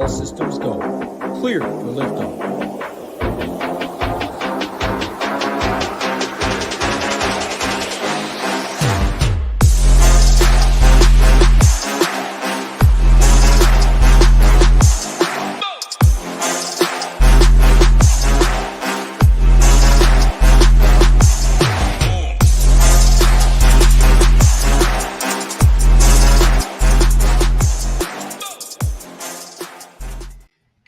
All systems go. Clear for liftoff.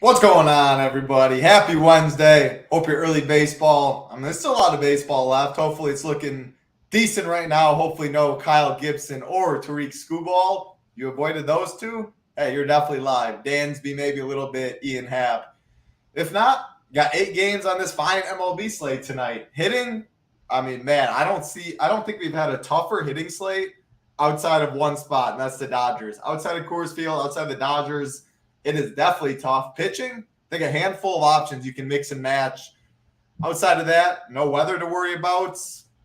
What's going on, everybody? Happy Wednesday. Hope your early baseball. There's still a lot of baseball left. Hopefully it's looking decent right now. Hopefully no Kyle Gibson or Tariq Skubal. You avoided those two? Hey, you're definitely live. Dansby maybe a little bit, Ian Happ. If not, got 8 games on this fine MLB slate tonight. Hitting, I don't think we've had a tougher hitting slate outside of one spot, and that's the Dodgers. Outside of Coors Field, outside the Dodgers, it is definitely tough. Pitching, I think a handful of options you can mix and match. Outside of that, no weather to worry about.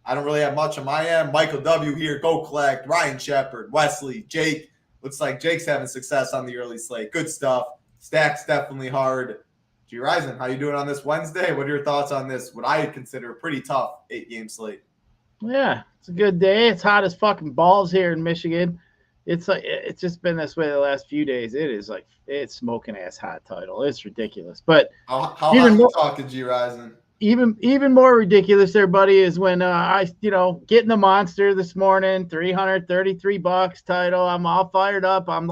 I don't really have much on my end. Michael W. here, go collect. Ryan Shepard, Wesley, Jake. Looks like Jake's having success on the early slate. Good stuff. Stack's definitely hard. Gyiraszin, how you doing on this Wednesday? What are your thoughts on this, what I consider a pretty tough 8-game slate? Yeah, it's a good day. It's hot as fucking balls here in Michigan. It's just been this way the last few days. It's smoking ass hot title. It's ridiculous. But how hot are you talking, Gyiraszin? Even more ridiculous there, buddy, is when getting the monster this morning, $333 title. I'm all fired up. I'm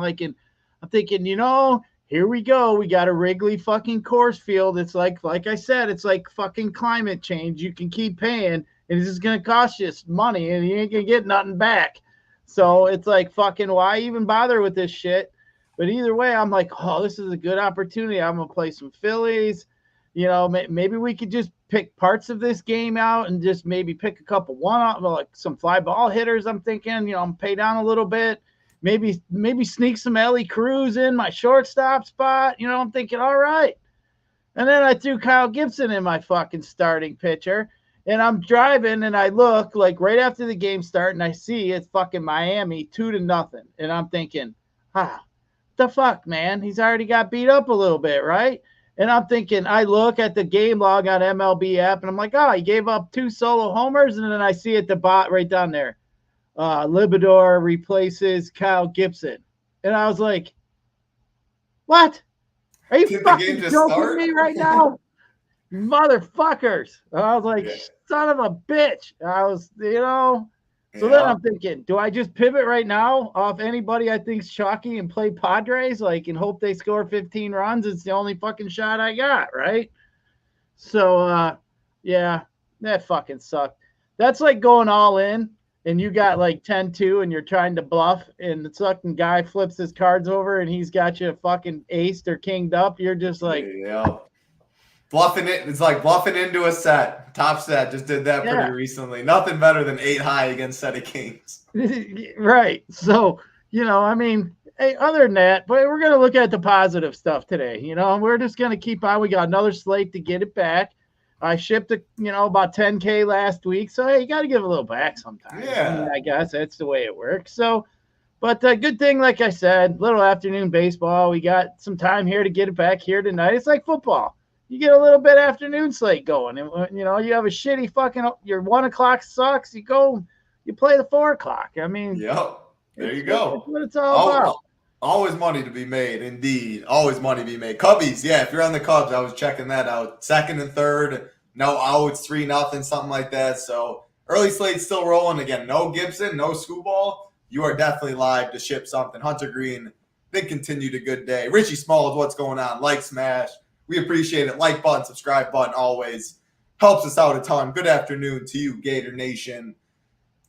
thinking, here we go. We got a Wrigley fucking Coors Field. It's like I said, it's like fucking climate change. You can keep paying, and it's just gonna cost you money, and you ain't gonna get nothing back. So it's like, fucking, why even bother with this shit? But either way, I'm like, oh, this is a good opportunity. I'm going to play some Phillies. Maybe we could just pick parts of this game out and just maybe pick a couple like some fly ball hitters. I'm thinking, I'm pay down a little bit. Maybe sneak some Ellie Cruz in my shortstop spot. I'm thinking, all right. And then I threw Kyle Gibson in my fucking starting pitcher. And I'm driving, and I look like right after the game start, and I see it's fucking Miami 2-0. And I'm thinking, the fuck, man? He's already got beat up a little bit, right? And I'm thinking, I look at the game log on MLB app, and I'm like, he gave up 2 solo homers. And then I see at the bot right down there, Libidor replaces Kyle Gibson. And I was like, what? Are you fucking joking me right now? Motherfuckers. I was like, son of a bitch. I was, So then I'm thinking, do I just pivot right now off anybody I think's chalky and play Padres, and hope they score 15 runs? It's the only fucking shot I got, right? So, that fucking sucked. That's like going all in, and you got like 10-2, and you're trying to bluff, and the fucking guy flips his cards over, and he's got you fucking aced or kinged up. You're just like... Yeah. Bluffing it, it's like bluffing into a set. Top set just did that pretty recently. Nothing better than 8 high against set of kings. Right. So, hey, other than that, but we're going to look at the positive stuff today. We're just going to keep on. We got another slate to get it back. I shipped about 10K last week. So, hey, you got to give a little back sometimes. Yeah. I guess that's the way it works. So, but good thing, like I said, little afternoon baseball. We got some time here to get it back here tonight. It's like football. You get a little bit afternoon slate going, and you have a shitty fucking your 1 o'clock sucks. You play the 4 o'clock. There you go. That's what it's all about. Always money to be made, indeed. Always money to be made. Cubbies, if you're on the Cubs, I was checking that out. Second and third, no outs, 3-0, something like that. So early slate still rolling again. No Gibson, no Skubal. You are definitely live to ship something. Hunter Green, they continued a good day. Richie Smalls, what's going on? Like, smash. We appreciate it. Like button, subscribe button always helps us out a ton. Good afternoon to you, Gator Nation.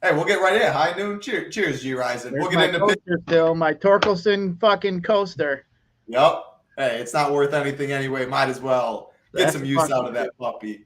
Hey, we'll get right in. High noon. Cheers, Gyiraszin. We'll get into coaster still. My Torkelson fucking coaster. Yep. Hey, it's not worth anything anyway. Might as well get some use out of that puppy.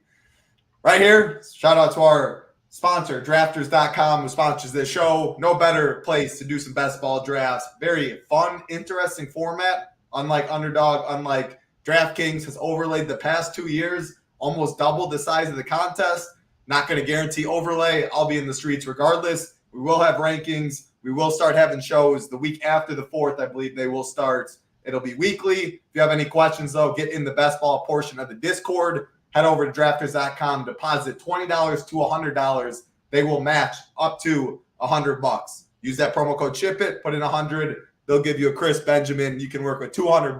Right here, shout out to our sponsor, drafters.com, who sponsors this show. No better place to do some best ball drafts. Very fun, interesting format. Unlike Underdog, unlike DraftKings has overlaid the past 2 years, almost doubled the size of the contest. Not going to guarantee overlay. I'll be in the streets regardless. We will have rankings. We will start having shows the week after the 4th. I believe they will start It'll be weekly. If you have any questions, though, get in the best ball portion of the Discord. Head over to drafters.com, deposit $20 to $100. They will match up to $100. Use that promo code SHIPIT, put in 100. They'll give you a Chris Benjamin. You can work with $200.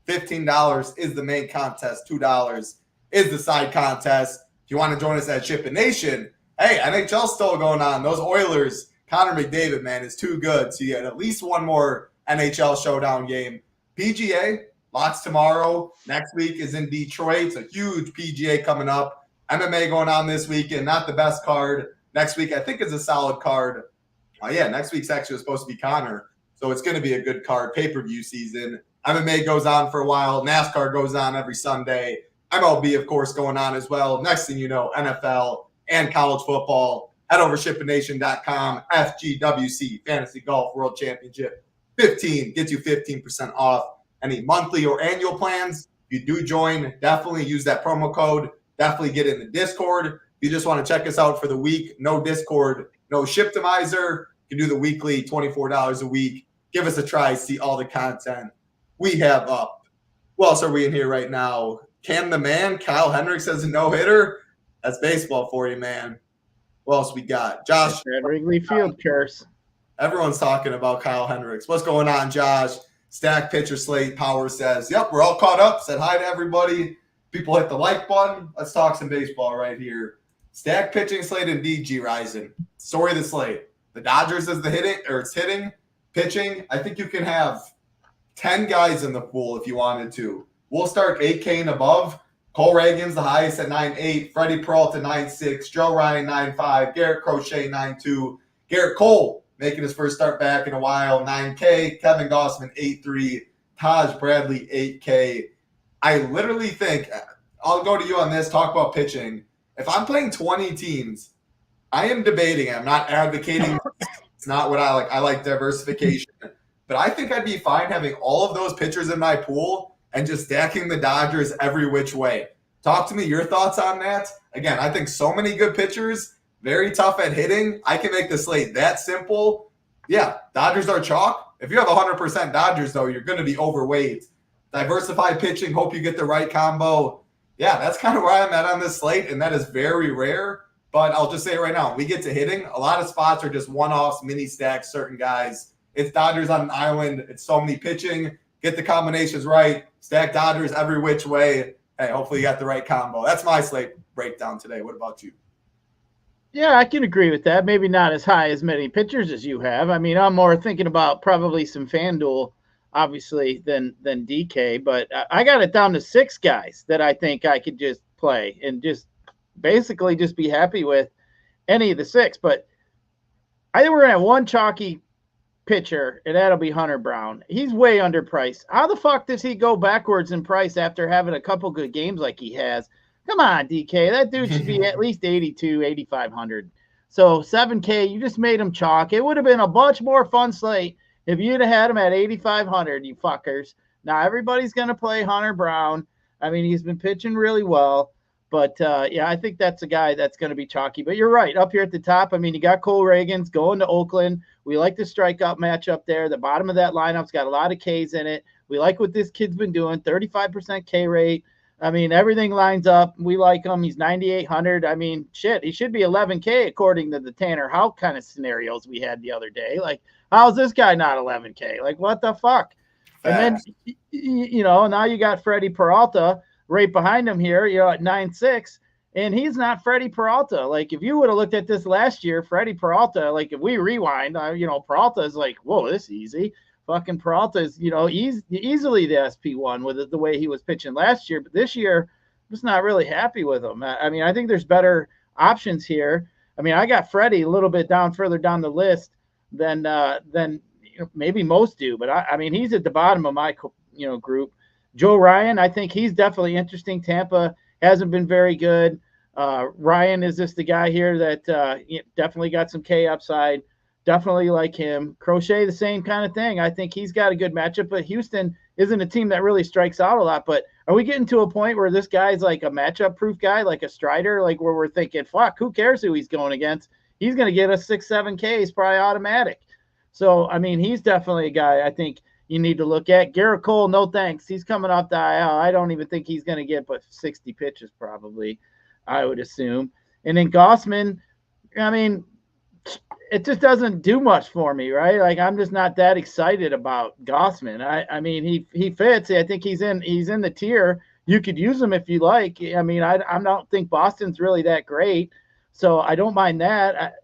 $15 is the main contest. $2 is the side contest. If you want to join us at SHIPIT Nation, hey, NHL's still going on. Those Oilers, Connor McDavid, man, is too good. So you get at least one more NHL showdown game. PGA, lots tomorrow. Next week is in Detroit. It's a huge PGA coming up. MMA going on this weekend. Not the best card. Next week, I think, is a solid card. Next week's actually supposed to be Connor. So it's going to be a good card. Pay-per-view season. MMA goes on for a while. NASCAR goes on every Sunday. MLB, of course, going on as well. Next thing you know, NFL and college football. Head over to ShipItNation.com. FGWC Fantasy Golf World Championship 15 gets you 15% off any monthly or annual plans. If you do join, definitely use that promo code. Definitely get in the Discord. If you just want to check us out for the week, no Discord, no Shiptimizer. You can do the weekly, $24 a week. Give us a try, see all the content we have up. Who else are we in here right now? Can the man, Kyle Hendricks, has a no-hitter? That's baseball for you, man. What else we got? Josh. Wrigley Field curse. Everyone's talking about Kyle Hendricks. What's going on, Josh? Stack Pitcher Slate Power says, yep, we're all caught up. Said hi to everybody. People hit the like button. Let's talk some baseball right here. Stack Pitching Slate and Gyiraszin. Story of the slate. The Dodgers is the hitting, or it's hitting. Pitching, I think you can have 10 guys in the pool if you wanted to. We'll start 8K and above. Cole Reagan's the highest at 9.8. Freddie Peralta 9.6. Joe Ryan 9.5. Garrett Crochet 9.2. Garrett Cole making his first start back in a while, 9K. Kevin Gossman 8.3. Taj Bradley 8K. I literally think, I'll go to you on this, talk about pitching. If I'm playing 20 teams, I am debating. I'm not advocating. It's not what I like. I like diversification. But I think I'd be fine having all of those pitchers in my pool and just stacking the Dodgers every which way. Talk to me your thoughts on that. Again, I think so many good pitchers, very tough at hitting. I can make the slate that simple. Yeah, Dodgers are chalk. If you have 100% Dodgers, though, you're going to be overweight. Diversify pitching, hope you get the right combo. Yeah, that's kind of where I'm at on this slate, and that is very rare. But I'll just say it right now. When we get to hitting, a lot of spots are just one-offs, mini stacks, certain guys. It's Dodgers on an island. It's so many pitching. Get the combinations right. Stack Dodgers every which way. Hey, hopefully you got the right combo. That's my slate breakdown today. What about you? Yeah, I can agree with that. Maybe not as high as many pitchers as you have. I mean, I'm more thinking about probably some FanDuel, obviously, than DK. But I got it down to 6 guys that I think I could just play and just basically just be happy with any of the 6. But I think we're going to have one chalky pitcher, and that'll be Hunter Brown. He's way underpriced. How the fuck does he go backwards in price after having a couple good games like he has? Come on, DK. That dude should be at least 82, 8,500. So 7K, you just made him chalk. It would have been a much more fun slate if you'd have had him at 8,500, you fuckers. Now everybody's going to play Hunter Brown. I mean, he's been pitching really well. But, yeah, I think that's a guy that's going to be chalky. But you're right, up here at the top, I mean, you got Cole Reagan's going to Oakland. We like the strikeout matchup there. The bottom of that lineup's got a lot of Ks in it. We like what this kid's been doing, 35% K rate. I mean, everything lines up. We like him. He's 9,800. I mean, shit, he should be 11K according to the Tanner Houck kind of scenarios we had the other day. Like, how's this guy not 11K? Like, what the fuck? Fast. And then, you know, now you got Freddie Peralta right behind him here, you know, at 9.6, and he's not Freddie Peralta. Like, if you would have looked at this last year, Freddie Peralta, like, if we rewind, you know, Peralta is like, whoa, this is easy. Fucking Peralta is, you know, easily the SP1 with it, the way he was pitching last year. But this year, I'm just not really happy with him. I mean, I think there's better options here. I mean, I got Freddie a little bit further down the list than you know, maybe most do. But, I mean, he's at the bottom of my, you know, group. Joe Ryan, I think he's definitely interesting. Tampa hasn't been very good. Ryan is just the guy here that definitely got some K upside. Definitely like him. Crochet, the same kind of thing. I think he's got a good matchup, but Houston isn't a team that really strikes out a lot. But are we getting to a point where this guy's like a matchup-proof guy, like a Strider, like where we're thinking, fuck, who cares who he's going against? He's going to get us 6-7 Ks, probably automatic. So, I mean, he's definitely a guy I think you need to look at. Garrett Cole, no thanks. He's coming off the IL. I don't even think he's going to get but 60 pitches probably, I would assume. And then Gausman, I mean, it just doesn't do much for me, right? Like, I'm just not that excited about Gausman. I mean, he fits. I think he's in the tier. You could use him if you like. I mean, I don't think Boston's really that great, so I don't mind that.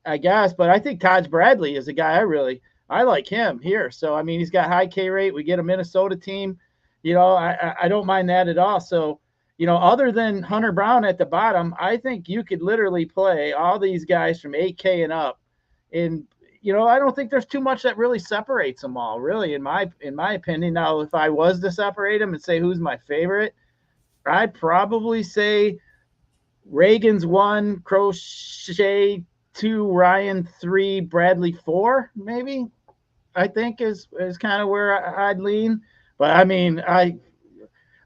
I guess, but I think Taj Bradley is a guy I like him here. So I mean, he's got high K rate. We get a Minnesota team, I don't mind that at all. So, other than Hunter Brown at the bottom, I think you could literally play all these guys from 8K and up. And, I don't think there's too much that really separates them all, really, in my opinion. Now, if I was to separate them and say who's my favorite, I'd probably say Reagan's 1, Crochet 2, Ryan 3, Bradley 4, maybe, I think is kind of where I'd lean. But I mean,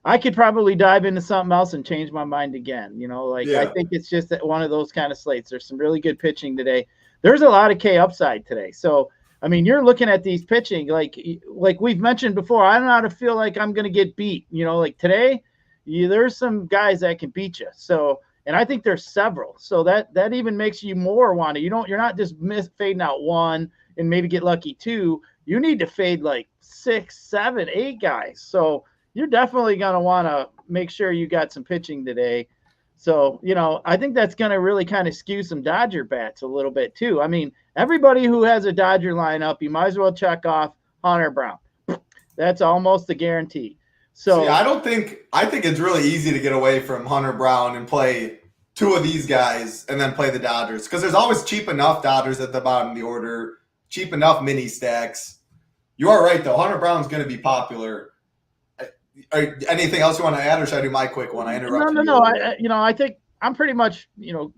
I could probably dive into something else and change my mind again. I think it's just one of those kind of slates. There's some really good pitching today. There's a lot of K upside today. So, I mean, you're looking at these pitching, like we've mentioned before, I don't know how to feel like I'm going to get beat. Like today, there's some guys that can beat you. So, and I think there's several. So that even makes you more want to. You're not just fading out 1 and maybe get lucky 2. You need to fade like 6, 7, 8 guys. So you're definitely going to want to make sure you got some pitching today. So, I think that's going to really kind of skew some Dodger bats a little bit too. I mean, everybody who has a Dodger lineup, you might as well check off Hunter Brown. That's almost a guarantee. So see, I think it's really easy to get away from Hunter Brown and play 2 of these guys and then play the Dodgers, because there's always cheap enough Dodgers at the bottom of the order, cheap enough mini stacks. You are right, though. Hunter Brown's going to be popular. Anything else you want to add, or should I do my quick one? I interrupted. No. I think I'm pretty much,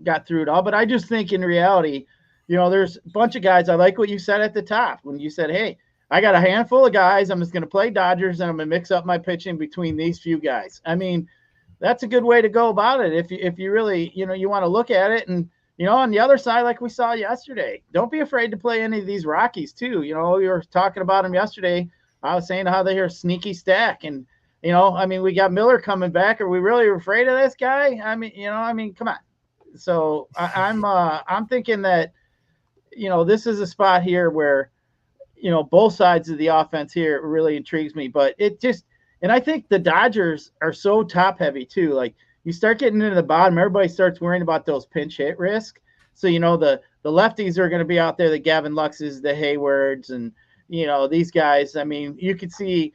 got through it all. But I just think in reality, there's a bunch of guys. I like what you said at the top when you said, hey, I got a handful of guys. I'm just going to play Dodgers, and I'm going to mix up my pitching between these few guys. I mean, that's a good way to go about it. If you really, you want to look at it. And, on the other side, like we saw yesterday, don't be afraid to play any of these Rockies too. You were talking about them yesterday. I was saying how they're a sneaky stack. And, I mean, we got Miller coming back. Are we really afraid of this guy? I mean, come on. So I'm thinking that, this is a spot here where, both sides of the offense here really intrigues me. But and I think the Dodgers are so top heavy too. Like, you start getting into the bottom, everybody starts worrying about those pinch hit risk. So, the lefties are going to be out there, the Gavin Luxes, the Haywards, and, these guys. I mean, you could see,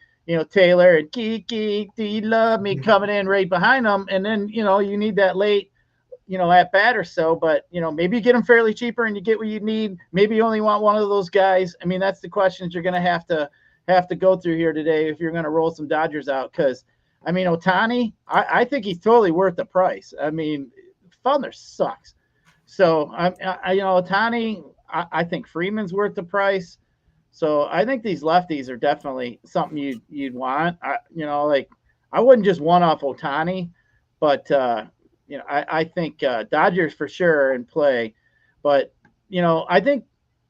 Taylor and Kiki, do you love me coming in right behind them? And then, you need that late, at bat or so. But, maybe you get them fairly cheaper and you get what you need. Maybe you only want one of those guys. I mean, that's the questions you're going to have to go through here today if you're going to roll some Dodgers out. Because, I mean, Ohtani, I think he's totally worth the price. I mean, Felder sucks. So, Ohtani, I think Freeman's worth the price. So I think these lefties are definitely something you'd want. I wouldn't just one off Ohtani, but I think Dodgers for sure in play. But I think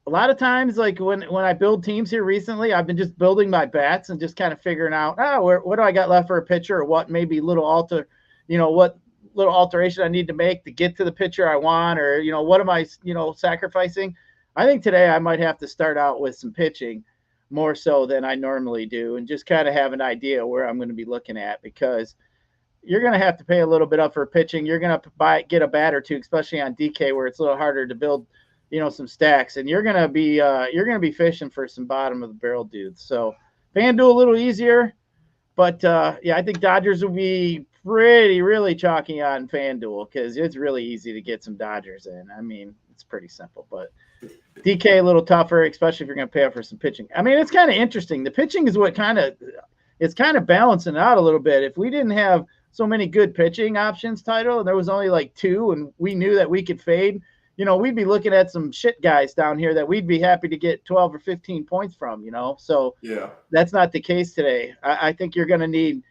a lot of times, like when I build teams here recently, I've been just building my bats and just kind of figuring out, what do I got left for a pitcher, or what maybe what little alteration I need to make to get to the pitcher I want, or what am I sacrificing. I think today I might have to start out with some pitching more so than I normally do, and just kind of have an idea where I'm going to be looking at, because you're going to have to pay a little bit up for pitching. You're going to get a bat or two, especially on DK, where it's a little harder to build, some stacks, and you're going to be fishing for some bottom of the barrel dudes. So FanDuel a little easier, but I think Dodgers will be really chalky on FanDuel, because it's really easy to get some Dodgers in. I mean, it's pretty simple, but DK a little tougher, especially if you're going to pay up for some pitching. I mean, it's kind of interesting. The pitching is what it's kind of balancing out a little bit. If we didn't have so many good pitching options, title, and there was only like 2, and we knew that we could fade, we'd be looking at some shit guys down here that we'd be happy to get 12 or 15 points from, So yeah, that's not the case today. I think you're going to need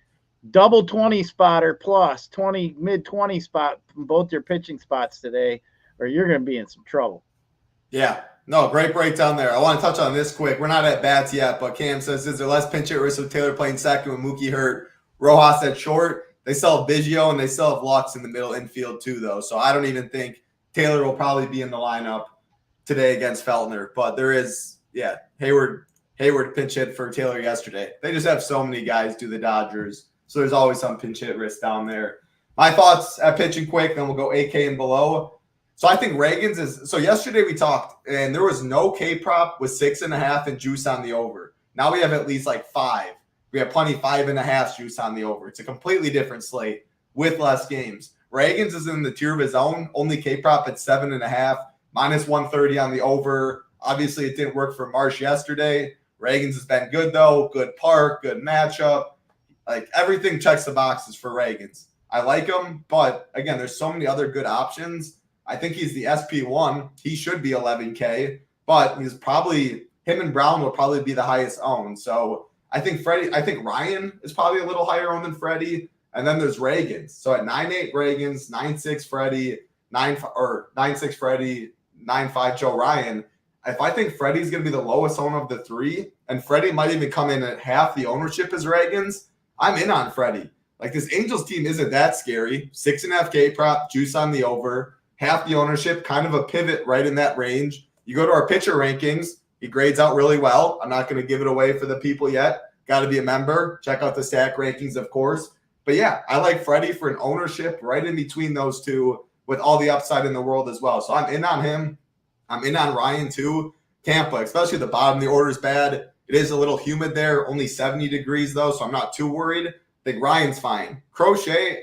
double 20 spot or plus 20, mid 20 spot from both your pitching spots today, or you're going to be in some trouble. Yeah. No, great breakdown there. I want to touch on this quick. We're not at bats yet, but Cam says, is there less pinch hit risk with Taylor playing second with Mookie hurt, Rojas at short? They still have Biggio and they still have Lux in the middle infield too, though. So I don't even think Taylor will probably be in the lineup today against Feltner. But there is, Hayward pinch hit for Taylor yesterday. They just have so many guys do the Dodgers. So there's always some pinch hit risk down there. My thoughts at pitching quick, then we'll go 8K and below. So I think Reagan's is – so yesterday we talked, and there was no K-prop with 6.5 and juice on the over. Now we have at least like 5. We have plenty 5.5 juice on the over. It's a completely different slate with less games. Reagan's is in the tier of his own, only K-prop at 7.5, minus 130 on the over. Obviously, it didn't work for Marsh yesterday. Reagan's has been good, though. Good park, good matchup. Like, everything checks the boxes for Reagan's. I like him, but, again, there's so many other good options. I think he's the SP1. He should be 11K, but he's probably – him and Brown will probably be the highest owned. So I think Ryan is probably a little higher owned than Freddie, and then there's Reagan's. So at 9.8 Reagan's, 9.6 Freddie, 9.6 Freddie, 9.5 Joe Ryan. If I think Freddie's going to be the lowest owner of the three, and Freddie might even come in at half the ownership as Reagan's, I'm in on Freddie. Like, this Angels team isn't that scary. 6.5 K prop, juice on the over. Half the ownership, kind of a pivot right in that range. You go to our pitcher rankings, he grades out really well. I'm not going to give it away for the people yet. Got to be a member. Check out the stack rankings, of course. But yeah, I like Freddie for an ownership right in between those two with all the upside in the world as well. So I'm in on him. I'm in on Ryan too. Tampa, especially the bottom of the order is bad. It is a little humid there, only 70 degrees though, so I'm not too worried. I think Ryan's fine. Crochet,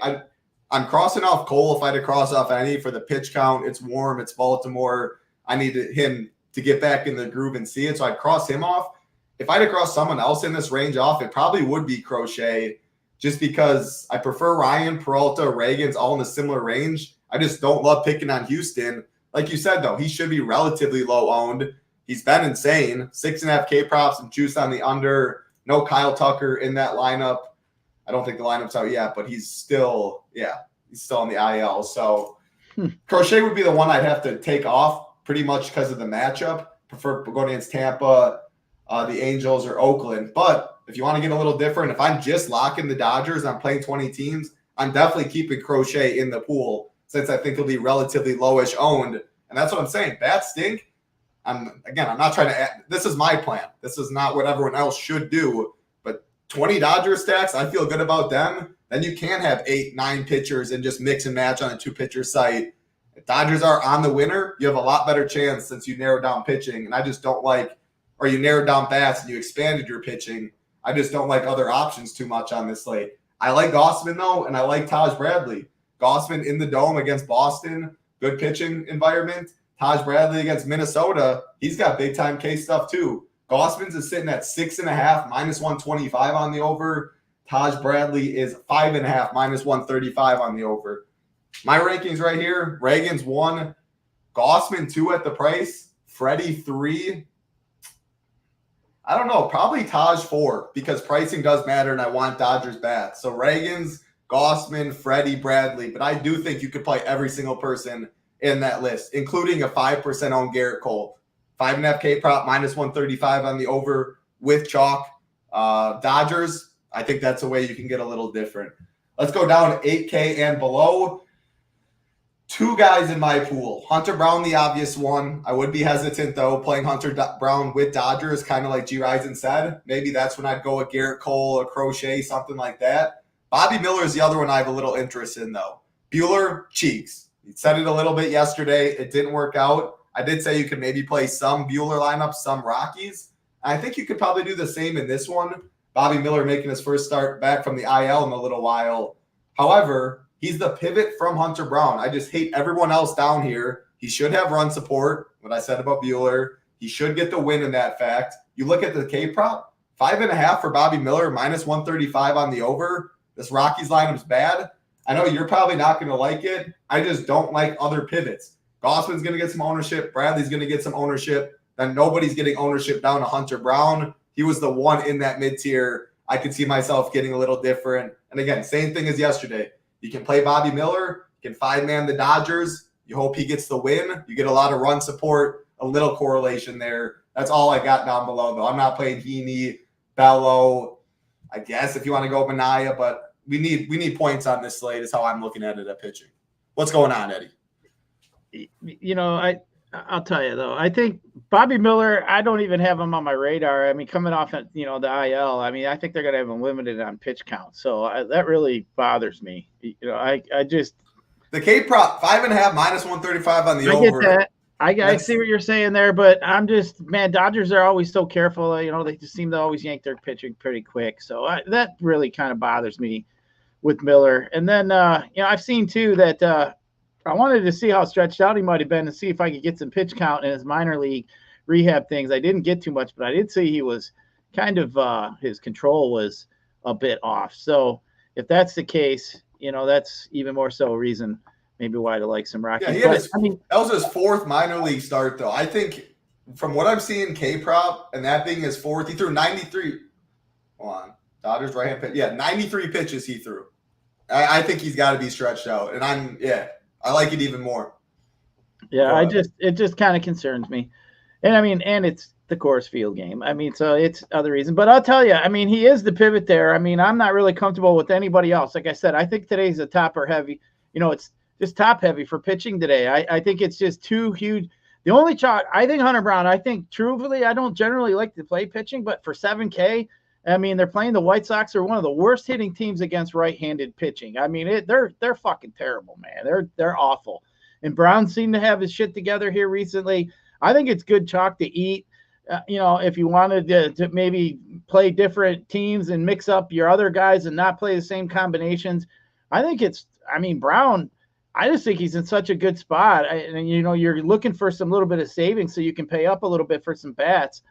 I'm crossing off Cole if I had to cross off any for the pitch count. It's warm. It's Baltimore. I need him to get back in the groove and see it, so I'd cross him off. If I had to cross someone else in this range off, it probably would be Crochet just because I prefer Ryan, Peralta, Reagan's all in a similar range. I just don't love picking on Houston. Like you said, though, he should be relatively low owned. He's been insane. 6.5 K props and juice on the under. No Kyle Tucker in that lineup. I don't think the lineup's out yet, but he's still on the IL. So Crochet would be the one I'd have to take off pretty much because of the matchup. Prefer going against Tampa, the Angels, or Oakland. But if you want to get a little different, if I'm just locking the Dodgers and I'm playing 20 teams, I'm definitely keeping Crochet in the pool since I think he'll be relatively lowish owned. And that's what I'm saying. Bats stink. I'm not trying to add, this is my plan. This is not what everyone else should do. 20 Dodgers stacks, I feel good about them. Then you can have 8-9 pitchers and just mix and match on a 2-pitcher site. If Dodgers are on the winner, you have a lot better chance since you narrowed down pitching. And I just don't like, or you narrowed down bats and you expanded your pitching. I just don't like other options too much on this slate. I like Gausman, though, and I like Taj Bradley. Gausman in the Dome against Boston, good pitching environment. Taj Bradley against Minnesota, he's got big-time K stuff, too. Gausman's is sitting at 6.5, minus 125 on the over. Taj Bradley is 5.5, minus 135 on the over. My rankings right here, Reagan's 1, Gausman 2 at the price, Freddie 3. I don't know, probably Taj 4 because pricing does matter and I want Dodgers bats. So Reagan's, Gausman, Freddie, Bradley. But I do think you could play every single person in that list, including a 5% owned Garrett Cole. 5.5 K prop, minus 135 on the over with chalk. Dodgers, I think that's a way you can get a little different. Let's go down to 8K and below. 2 guys in my pool. Hunter Brown, the obvious one. I would be hesitant, though, playing Hunter Brown with Dodgers, kind of like Gyiraszin said. Maybe that's when I'd go with Garrett Cole or Crochet, something like that. Bobby Miller is the other one I have a little interest in, though. Buehler, Cheeks. He said it a little bit yesterday. It didn't work out. I did say you could maybe play some Buehler lineups, some Rockies. I think you could probably do the same in this one. Bobby Miller making his first start back from the IL in a little while. However, he's the pivot from Hunter Brown. I just hate everyone else down here. He should have run support, what I said about Buehler. He should get the win in that fact. You look at the K prop, 5.5 for Bobby Miller, minus 135 on the over. This Rockies lineup's bad. I know you're probably not going to like it. I just don't like other pivots. Gausman's going to get some ownership. Bradley's going to get some ownership. Then nobody's getting ownership down to Hunter Brown. He was the one in that mid-tier. I could see myself getting a little different. And again, same thing as yesterday. You can play Bobby Miller. You can 5-man the Dodgers. You hope he gets the win. You get a lot of run support, a little correlation there. That's all I got down below, though. I'm not playing Heaney, Bello, I guess, if you want to go Manaea, but we need points on this slate is how I'm looking at it at pitching. What's going on, Eddie? I'll tell you, though, I think Bobby Miller, I don't even have him on my radar. I mean, coming off at, the IL, I mean, I think they're going to have him limited on pitch count. So that really bothers me. I just. The K prop, 5.5, minus 135 on the over. I get that. I see what you're saying there, but I'm just, man, Dodgers are always so careful. They just seem to always yank their pitching pretty quick. So that really kind of bothers me with Miller. And then, I've seen, too, that I wanted to see how stretched out he might have been to see if I could get some pitch count in his minor league rehab things. I didn't get too much, but I did see he was kind of his control was a bit off. So if that's the case, that's even more so a reason maybe why to like some Rockies. Yeah, that was his fourth minor league start, though. I think from what I'm seeing, K-Prop, and that being his fourth, he threw 93. Hold on. Dodgers right-hand pitch. Yeah, 93 pitches he threw. I think he's got to be stretched out. And I like it even more. Yeah, it just kind of concerns me. And and it's the Coors Field game. So it's other reason. But I'll tell you, he is the pivot there. I'm not really comfortable with anybody else. Like I said, I think today's a topper heavy. It's just top heavy for pitching today. I think it's just too huge. The only shot, I think Hunter Brown, truthfully, I don't generally like to play pitching, but for 7K, they're playing the White Sox. Are one of the worst hitting teams against right-handed pitching. They're fucking terrible, man. They're awful. And Brown seemed to have his shit together here recently. I think it's good chalk to eat. If you wanted to maybe play different teams and mix up your other guys and not play the same combinations, I think Brown, I just think he's in such a good spot. You're looking for some little bit of savings so you can pay up a little bit for some bats.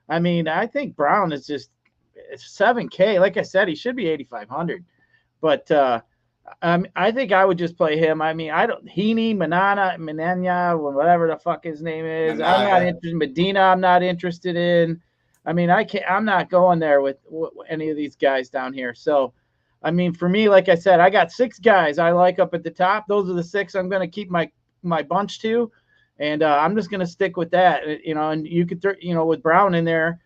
I think Brown is just, it's 7K. Like I said, he should be 8,500. But I think I would just play him. Heaney, Manana, whatever the fuck his name is. I'm not interested. Medina, I'm not interested in. I'm not going there with any of these guys down here. So, for me, like I said, I got 6 guys I like up at the top. Those are the 6 I'm going to keep my bunch to. And I'm just going to stick with that. And you could, with Brown in there,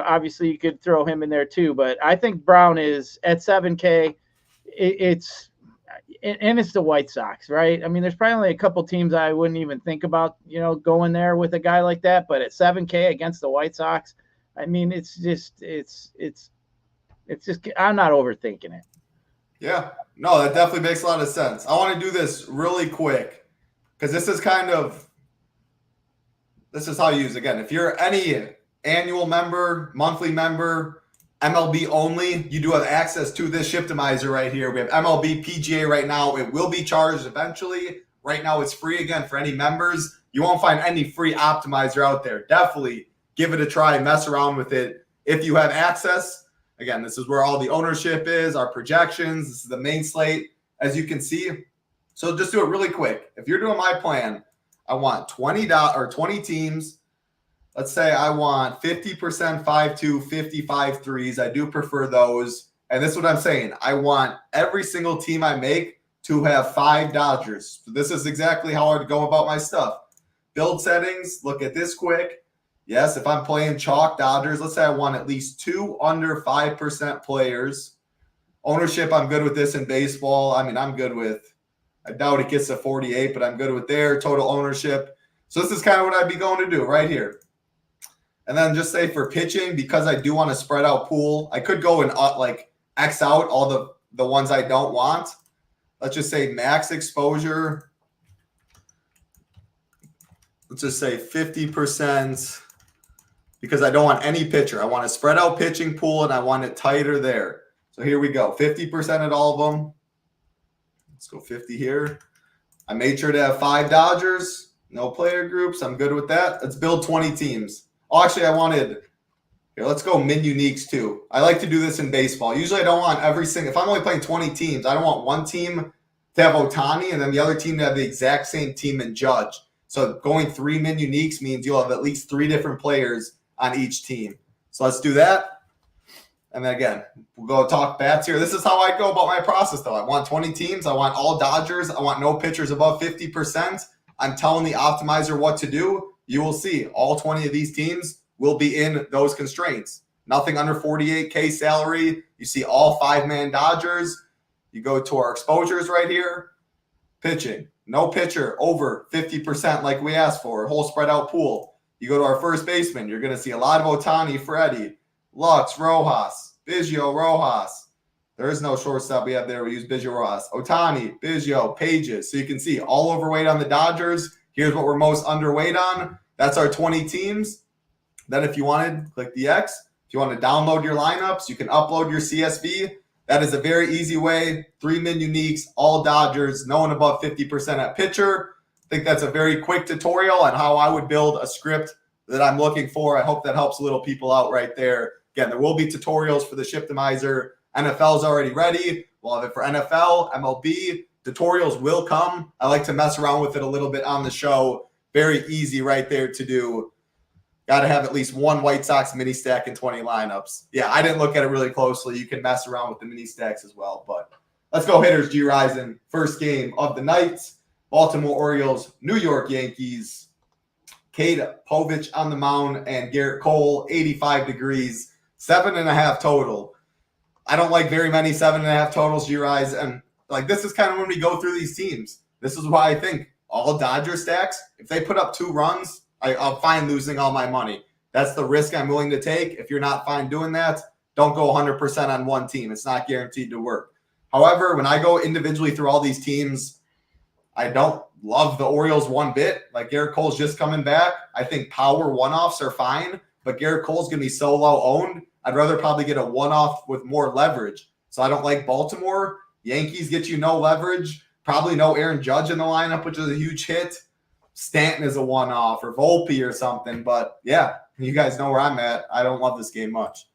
obviously you could throw him in there too, but I think Brown is at 7K. It's the White Sox, right? There's probably only a couple teams I wouldn't even think about, going there with a guy like that, but at 7K against the White Sox, it's just, I'm not overthinking it. Yeah, no, that definitely makes a lot of sense. I want to do this really quick because this is how you use, again, if you're any annual member, monthly member, MLB only, you do have access to this Shiptimizer right here. We have MLB PGA right now. It will be charged eventually. Right now it's free again for any members. You won't find any free optimizer out there. Definitely give it a try, mess around with it if you have access. Again, this is where all the ownership is, our projections. This is the main slate, as you can see. So just do it really quick. If you're doing my plan, I want 20 teams. Let's say I want 50% 5-2, 55 threes. I do prefer those. And this is what I'm saying. I want every single team I make to have 5 Dodgers. So this is exactly how I would go about my stuff. Build settings. Look at this quick. Yes, if I'm playing chalk Dodgers, let's say I want at least 2 under 5% players. Ownership, I'm good with this in baseball. I'm good with, I doubt it gets to 48, but I'm good with their total ownership. So this is kind of what I'd be going to do right here. And then just say for pitching, because I do want to spread out pool, I could go and X out all the ones I don't want. Let's just say max exposure. Let's just say 50% because I don't want any pitcher. I want to spread out pitching pool and I want it tighter there. So here we go. 50% at all of them. Let's go 50 here. I made sure to have 5 Dodgers, no player groups. I'm good with that. Let's build 20 teams. Oh, actually, let's go min-uniques too. I like to do this in baseball. Usually I don't want if I'm only playing 20 teams, I don't want one team to have Ohtani and then the other team to have the exact same team and Judge. So going 3 min-uniques means you'll have at least 3 different players on each team. So let's do that. And then again, we'll go talk bats here. This is how I go about my process though. I want 20 teams. I want all Dodgers. I want no pitchers above 50%. I'm telling the optimizer what to do. you will see all 20 of these teams will be in those constraints. Nothing under 48K salary. You see all 5-man Dodgers. You go to our exposures right here. Pitching. No pitcher over 50% like we asked for. Whole spread out pool. You go to our first baseman. You're going to see a lot of Ohtani, Freddie, Lux, Rojas, Biggio, Rojas. There is no shortstop we have there. We use Biggio, Rojas. Ohtani, Biggio, Pages. So you can see all overweight on the Dodgers. Here's what we're most underweight on. That's our 20 teams. Then if you wanted, click the X. If you want to download your lineups, you can upload your CSV. That is a very easy way. 3-min uniques, all Dodgers, no one above 50% at pitcher. I think that's a very quick tutorial on how I would build a script that I'm looking for. I hope that helps little people out right there. Again, there will be tutorials for the Shiptimizer. NFL's already ready. We'll have it for NFL, MLB. Tutorials will come. I like to mess around with it a little bit on the show. Very easy right there to do. Got to have at least one White Sox mini stack in 20 lineups. Yeah, I didn't look at it really closely. You can mess around with the mini stacks as well. But let's go hitters, Gyiraszin. First game of the night. Baltimore Orioles, New York Yankees. Cade Povich on the mound and Garrett Cole, 85 degrees, 7.5 total. I don't like very many 7.5 totals, Gyiraszin. And this is kind of when we go through these teams. This is why I think all Dodger stacks, if they put up 2 runs, I'm fine losing all my money. That's the risk I'm willing to take. If you're not fine doing that, don't go 100% on one team. It's not guaranteed to work. However, when I go individually through all these teams, I don't love the Orioles one bit. Like Garrett Cole's just coming back. I think power one-offs are fine, but Garrett Cole's going to be so low owned. I'd rather probably get a one-off with more leverage. So I don't like Baltimore. Yankees get you no leverage. Probably no Aaron Judge in the lineup, which is a huge hit. Stanton is a one-off or Volpe or something. But, yeah, you guys know where I'm at. I don't love this game much.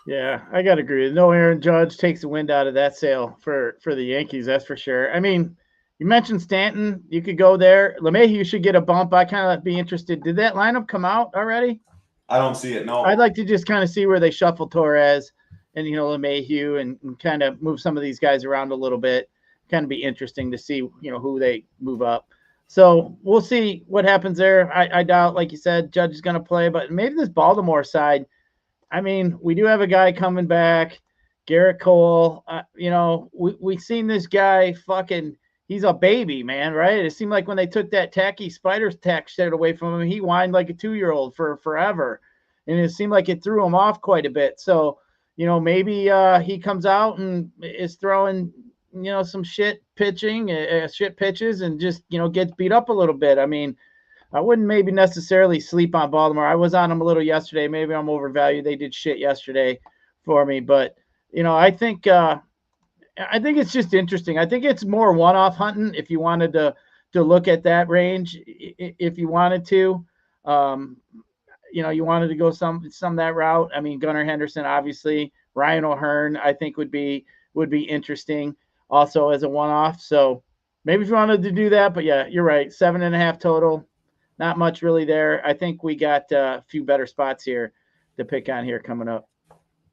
Yeah, I got to agree. No Aaron Judge takes the wind out of that sail for the Yankees, that's for sure. I mean, you mentioned Stanton. You could go there. LeMahieu should get a bump. I kind of be interested. Did that lineup come out already? I don't see it, no. I'd like to just kind of see where they shuffle Torres and, LeMahieu and kind of move some of these guys around a little bit. Kind of be interesting to see, who they move up. So we'll see what happens there. I doubt, like you said, Judge is going to play, but maybe this Baltimore side, I mean, we do have a guy coming back, Garrett Cole. We've seen this guy he's a baby, man, right? It seemed like when they took that tacky spider tack shit away from him, he whined like a 2-year-old for forever. And it seemed like it threw him off quite a bit. So, maybe he comes out and is throwing, some shit pitches and just, gets beat up a little bit. I mean, I wouldn't maybe necessarily sleep on Baltimore. I was on them a little yesterday. Maybe I'm overvalued. They did shit yesterday for me. But, I think it's just interesting. I think it's more one-off hunting if you wanted to look at that range, if you wanted to. You wanted to go some that route. I mean, Gunnar Henderson, obviously. Ryan O'Hearn, I think would be interesting also as a one-off. So maybe if you wanted to do that, but yeah, you're right. 7.5 total. Not much really there. I think we got a few better spots here to pick on here coming up.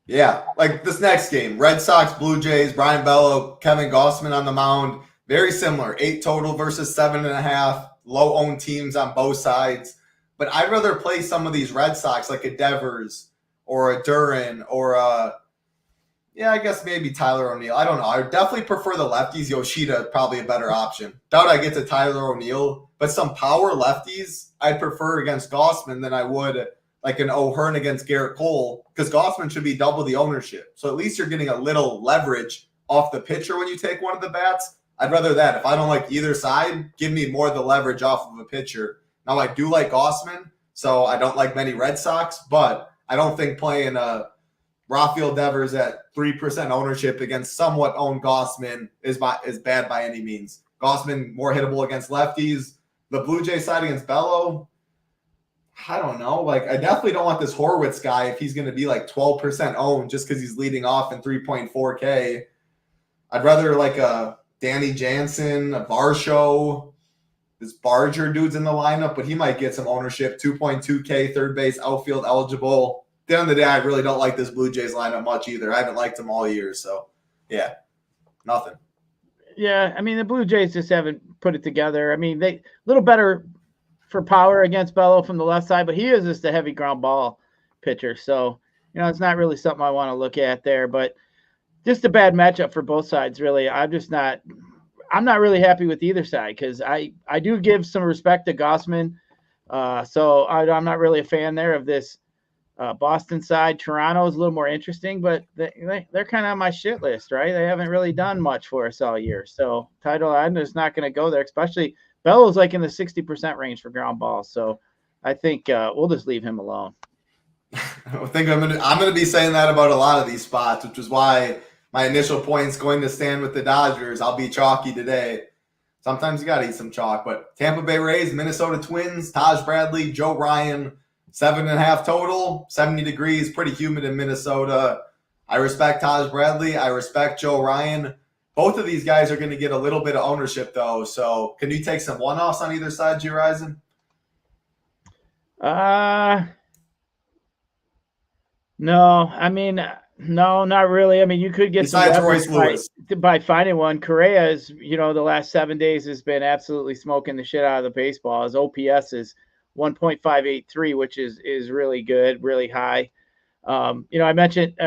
Yeah, like this next game, Red Sox, Blue Jays, Brian Bello, Kevin Gausman on the mound. Very similar, 8 total versus 7.5. Low-owned teams on both sides. But I'd rather play some of these Red Sox like a Devers or a Duran or I guess maybe Tyler O'Neill. I don't know. I definitely prefer the lefties. Yoshida is probably a better option. Doubt I get to Tyler O'Neill, but some power lefties I'd prefer against Gausman than I would like an O'Hearn against Garrett Cole, because Gausman should be double the ownership. So at least you're getting a little leverage off the pitcher when you take one of the bats. I'd rather that. If I don't like either side, give me more of the leverage off of a pitcher. Now, I do like Gausman, so I don't like many Red Sox, but I don't think playing Rafael Devers at 3% ownership against somewhat owned Gausman is bad by any means. Gausman more hittable against lefties. The Blue Jay side against Bello, I don't know. Like, I definitely don't want this Horwitz guy if he's going to be like 12% owned just because he's leading off in 3.4K. I'd rather like a Danny Jansen, a Varsho. This Barger dude's in the lineup, but he might get some ownership. 2.2K, third base, outfield eligible. At the end of the day, I really don't like this Blue Jays lineup much either. I haven't liked them all year, so yeah, nothing. Yeah, I mean, the Blue Jays just haven't put it together. I mean, they little better for power against Bello from the left side, but he is just a heavy ground ball pitcher. So, it's not really something I want to look at there, but just a bad matchup for both sides, really. I'm not really happy with either side because I do give some respect to Gausman. So I'm not really a fan there of this Boston side. Toronto is a little more interesting, but they're kind of on my shit list, right? They haven't really done much for us all year. So title, I'm just not going to go there, especially Bello's like in the 60% range for ground balls. So I think we'll just leave him alone. I think I'm gonna be saying that about a lot of these spots, which is why my initial point's going to stand with the Dodgers. I'll be chalky today. Sometimes you got to eat some chalk. But Tampa Bay Rays, Minnesota Twins, Taj Bradley, Joe Ryan, 7.5 total, 70 degrees, pretty humid in Minnesota. I respect Taj Bradley. I respect Joe Ryan. Both of these guys are going to get a little bit of ownership, though. So can you take some one-offs on either side, Gyiraszin? No. I mean, no, not really. I mean, you could get besides Royce Lewis by finding one. Correa is, the last 7 days has been absolutely smoking the shit out of the baseball. His OPS is 1.583, which is really good, really high. I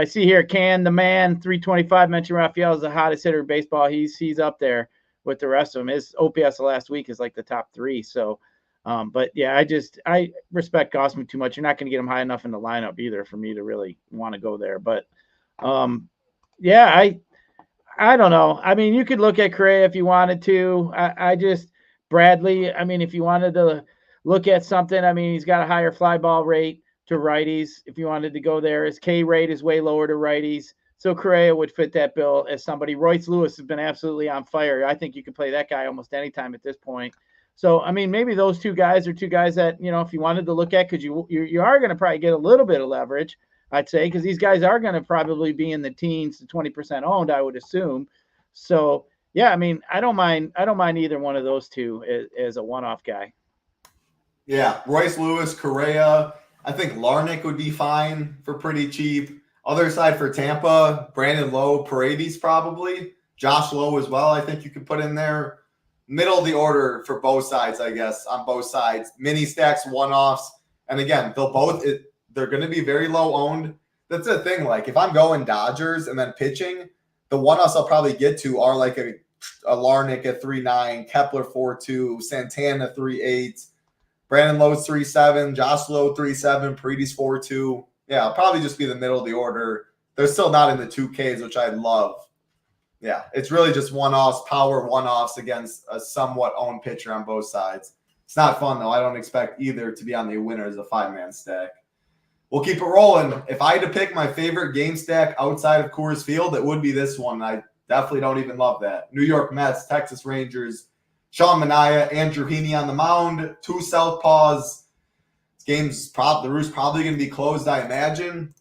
see here, the man 325 mentioned Rafael is the hottest hitter in baseball. He's up there with the rest of them. His OPS last week is like the top 3. So, but yeah, I respect Gausman too much. You're not going to get him high enough in the lineup either for me to really want to go there. But yeah, I don't know. I mean, you could look at Correa if you wanted to. Bradley, I mean, if you wanted to look at something, I mean, he's got a higher fly ball rate to righties. If you wanted to go there, his K rate is way lower to righties. So Correa would fit that bill as somebody. Royce Lewis has been absolutely on fire. I think you could play that guy almost anytime at this point. So, I mean, maybe those two guys are two guys that, if you wanted to look at, because you are going to probably get a little bit of leverage, I'd say, because these guys are going to probably be in the teens to 20% owned, I would assume. So, yeah, I mean, I don't mind either one of those two as a one-off guy. Yeah, Royce Lewis, Correa. I think Larnick would be fine for pretty cheap. Other side for Tampa, Brandon Lowe, Paredes probably. Josh Lowe as well, I think you could put in there. Middle of the order for both sides, I guess, on both sides. Mini stacks, one-offs. And again, they're going to be very low owned. That's the thing. Like, if I'm going Dodgers and then pitching, the one-offs I'll probably get to are like a Larnick at 3.9, Kepler 4.2, Santana 3.8, Brandon Lowe's 3.7, Josh Lowe 3.7, Paredes 4.2. Yeah, I'll probably just be the middle of the order. They're still not in the 2Ks, which I love. Yeah, it's really just one-offs, power one-offs against a somewhat owned pitcher on both sides. It's not fun, though. I don't expect either to be on the winner as a 5-man stack. We'll keep it rolling. If I had to pick my favorite game stack outside of Coors Field, it would be this one. I definitely don't even love that. New York Mets, Texas Rangers, Sean Manaea, Andrew Heaney on the mound, 2 southpaws. This game's the roof's probably going to be closed, I imagine.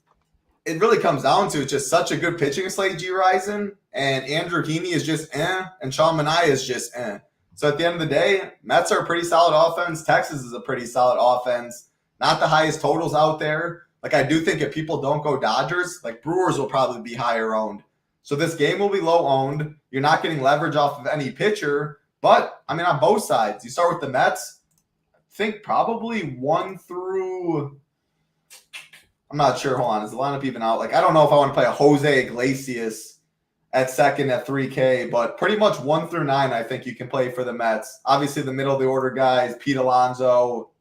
It really comes down to it's just such a good pitching slate, Gyiraszin, and Andrew Heaney is just and Sean Manaea is just So at the end of the day, Mets are a pretty solid offense. Texas is a pretty solid offense. Not the highest totals out there. Like, I do think if people don't go Dodgers, like Brewers will probably be higher owned. So this game will be low owned. You're not getting leverage off of any pitcher. But, I mean, on both sides, you start with the Mets. I think probably 1 through – I'm not sure. Hold on. Is the lineup even out? Like, I don't know if I want to play a Jose Iglesias at second at 3K. But pretty much 1 through 9, I think you can play for the Mets. Obviously, the middle of the order guys, Pete Alonso,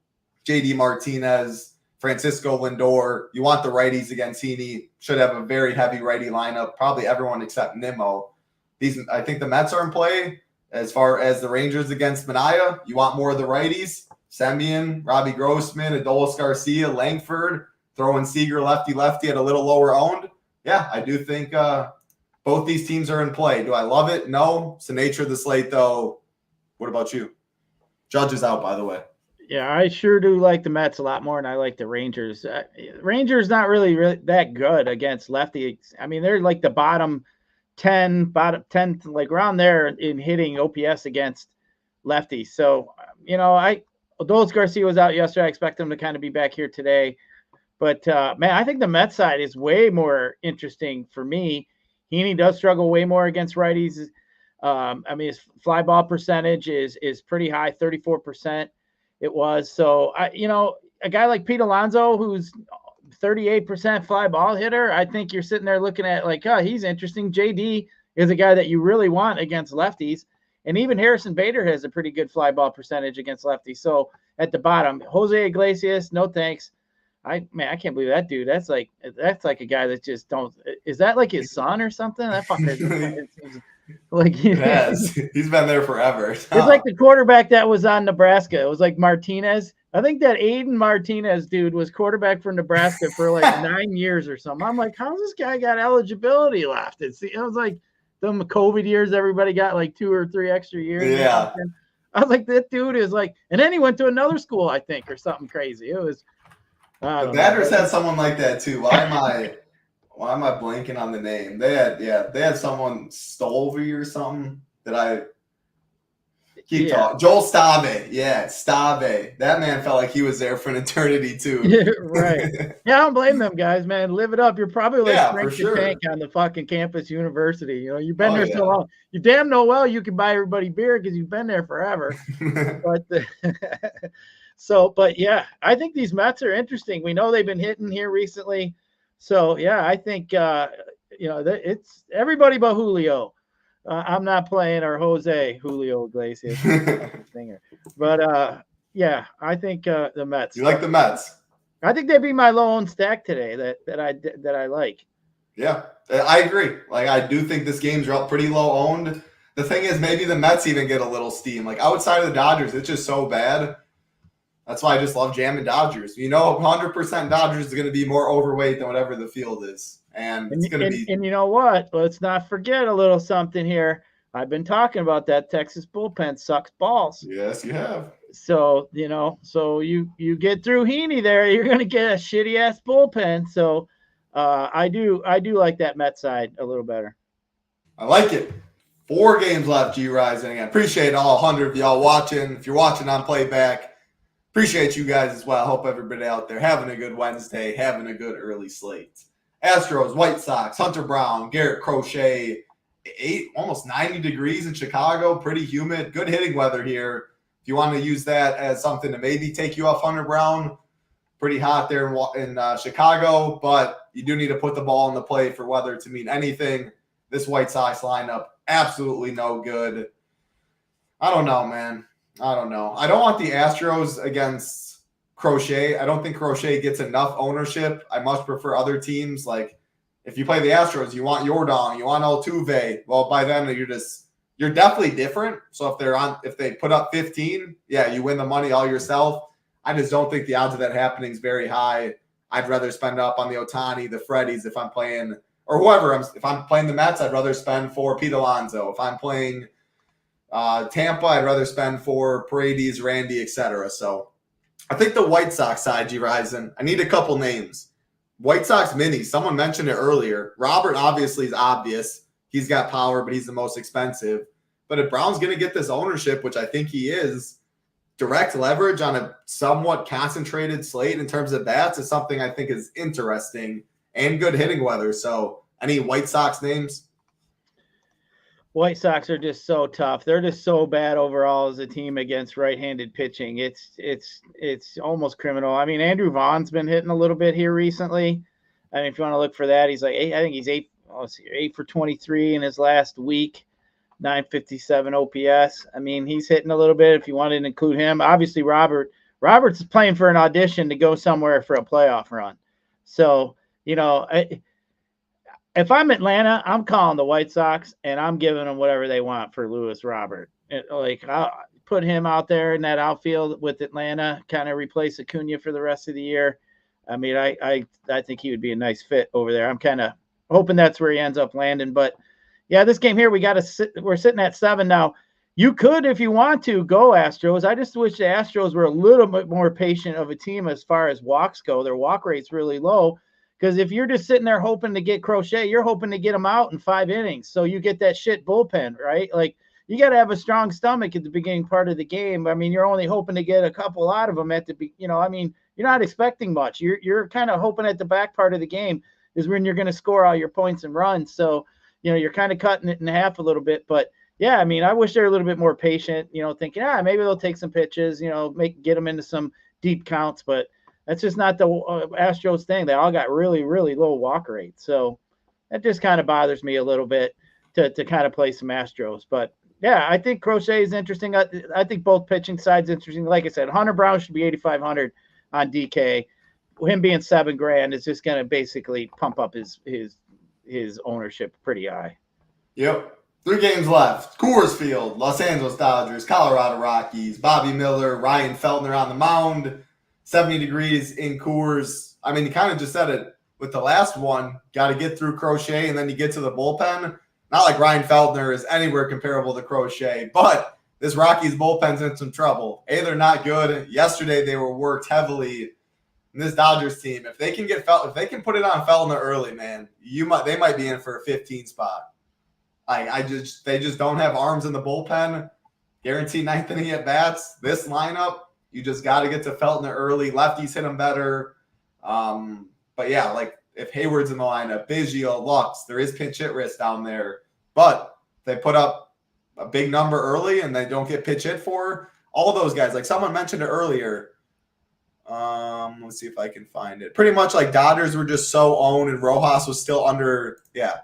JD Martinez, Francisco Lindor. You want the righties against Heaney. Should have a very heavy righty lineup. Probably everyone except Nimmo. I think the Mets are in play. As far as the Rangers against Manaea, you want more of the righties. Semien, Robbie Grossman, Adolis Garcia, Langford, throwing Seager lefty at a little lower owned. Yeah, I do think both these teams are in play. Do I love it? No. It's the nature of the slate, though. What about you? Judge is out, by the way. Yeah, I sure do like the Mets a lot more than I like the Rangers. Rangers not really that good against lefties. I mean, they're like the bottom 10, like around there in hitting OPS against lefties. So, Adolis Garcia was out yesterday. I expect him to kind of be back here today. But, man, I think the Mets side is way more interesting for me. Heaney does struggle way more against righties. I mean, his fly ball percentage is pretty high, 34%. it was. So a guy like Pete Alonso, who's 38% fly ball hitter, I think you're sitting there looking at like, oh, he's interesting. JD is a guy that you really want against lefties. And even Harrison Bader has a pretty good fly ball percentage against lefties. So at the bottom, Jose Iglesias, no thanks. I can't believe that dude. That's like a guy that just don't. Is that like his son or something? That fucker. Like yes, he's been there forever. It's like the quarterback that was on Nebraska. It was like Martinez. I think that Aiden Martinez dude was quarterback for Nebraska for like 9 years or something. I'm like, how's this guy got eligibility left? It was like the COVID years. Everybody got like 2 or 3 extra years. Yeah. I was like, that dude is like, and then he went to another school, I think, or something crazy. It was. The Batters had someone like that too. Why am I blanking on the name? They had someone Stolvey or something that I keep talking. Joel Stave. Yeah, Stave. That man felt like he was there for an eternity too. Right. Yeah, I don't blame them guys, man. Live it up. You're probably like Frank the Tank on the fucking campus university. You know, you've been there so long. You damn know well you can buy everybody beer because you've been there forever. But yeah, I think these Mets are interesting. We know they've been hitting here recently. So yeah, I think it's everybody but Julio. I'm not playing or Julio Iglesias singer. But yeah, I think the Mets. You like the Mets? I think they'd be my low-owned stack today that I like. Yeah, I agree. Like I do think this game's pretty low owned. The thing is, maybe the Mets even get a little steam. Like outside of the Dodgers, it's just so bad. That's why I just love jamming Dodgers. 100% Dodgers is going to be more overweight than whatever the field is. And it's going to be. And you know what? Let's not forget a little something here. I've been talking about that Texas bullpen sucks balls. Yes, you have. So, you get through Heaney there, you're going to get a shitty-ass bullpen. So I do like that Met side a little better. I like it. 4 games left, Gyiraszin. I appreciate all 100 of y'all watching. If you're watching on playback, appreciate you guys as well. I hope everybody out there having a good Wednesday, having a good early slate. Astros, White Sox, Hunter Brown, Garrett Crochet, almost 90 degrees in Chicago, pretty humid, good hitting weather here. If you want to use that as something to maybe take you off Hunter Brown, pretty hot there in Chicago, but you do need to put the ball in the plate for weather to mean anything. This White Sox lineup, absolutely no good. I don't know, man. I don't know. I don't want the Astros against Crochet. I don't think Crochet gets enough ownership. I much prefer other teams. Like if you play the Astros, you want Yordan, you want Altuve. Well, by then you're definitely different. So if they put up 15, yeah, you win the money all yourself. I just don't think the odds of that happening is very high. I'd rather spend up on the Ohtani, the Freddies if I'm playing, or whoever. If I'm playing the Mets, I'd rather spend for Pete Alonso. If I'm playing Tampa, I'd rather spend for Paredes, Randy, etc. So I think the White Sox side, Gyiraszin, I need a couple names. White Sox mini, someone mentioned it earlier. Robert obviously is obvious. He's got power, but he's the most expensive. But if Brown's going to get this ownership, which I think he is, direct leverage on a somewhat concentrated slate in terms of bats is something I think is interesting and good hitting weather. So any White Sox names? White Sox are just so tough. They're just so bad overall as a team against right-handed pitching. It's almost criminal. I mean, Andrew Vaughn's been hitting a little bit here recently. I mean, if you want to look for that, he's like I think he's 8 for 23 in his last week, 957 OPS. I mean, he's hitting a little bit if you wanted to include him. Obviously, Robert's playing for an audition to go somewhere for a playoff run. So, if I'm Atlanta, I'm calling the White Sox, and I'm giving them whatever they want for Luis Robert. I'll put him out there in that outfield with Atlanta, kind of replace Acuna for the rest of the year. I mean, I think he would be a nice fit over there. I'm kind of hoping that's where he ends up landing. But, yeah, this game here, we're sitting at 7 now. You could, if you want to, go Astros. I just wish the Astros were a little bit more patient of a team as far as walks go. Their walk rate's really low. Because if you're just sitting there hoping to get Crochet, you're hoping to get him out in 5 innings. So you get that shit bullpen, right? Like, you got to have a strong stomach at the beginning part of the game. I mean, you're only hoping to get a couple out of them at the, I mean, you're not expecting much. You're kind of hoping at the back part of the game is when you're going to score all your points and runs. So, you're kind of cutting it in half a little bit. But yeah, I mean, I wish they were a little bit more patient, thinking, maybe they'll take some pitches, get them into some deep counts, but that's just not the Astros thing. They all got really, really low walk rates. So that just kind of bothers me a little bit to kind of play some Astros. But yeah, I think Crochet is interesting. I think both pitching sides interesting. Like I said, Hunter Brown should be 8,500 on DK. Him being $7,000 is just going to basically pump up his ownership pretty high. Yep. 3 games left. Coors Field, Los Angeles Dodgers, Colorado Rockies, Bobby Miller, Ryan Feltner on the mound, 70 degrees in Coors. I mean, you kind of just said it with the last one. Got to get through Crochet, and then you get to the bullpen. Not like Ryan Feltner is anywhere comparable to Crochet, but this Rockies bullpen's in some trouble. They're not good. Yesterday, they were worked heavily. And this Dodgers team, if they can if they can put it on Feltner early, man, they might be in for a 15 spot. They just don't have arms in the bullpen. Guaranteed ninth inning at bats. This lineup, you just got to get to Feltner early. Lefties hit him better. But yeah, like if Hayward's in the lineup, Biggio, Lux, there is pinch hit risk down there. But they put up a big number early and they don't get pitch hit for all those guys. Like someone mentioned it earlier. Let's see if I can find it. Pretty much like Dodgers were just so owned and Rojas was still under. Yeah.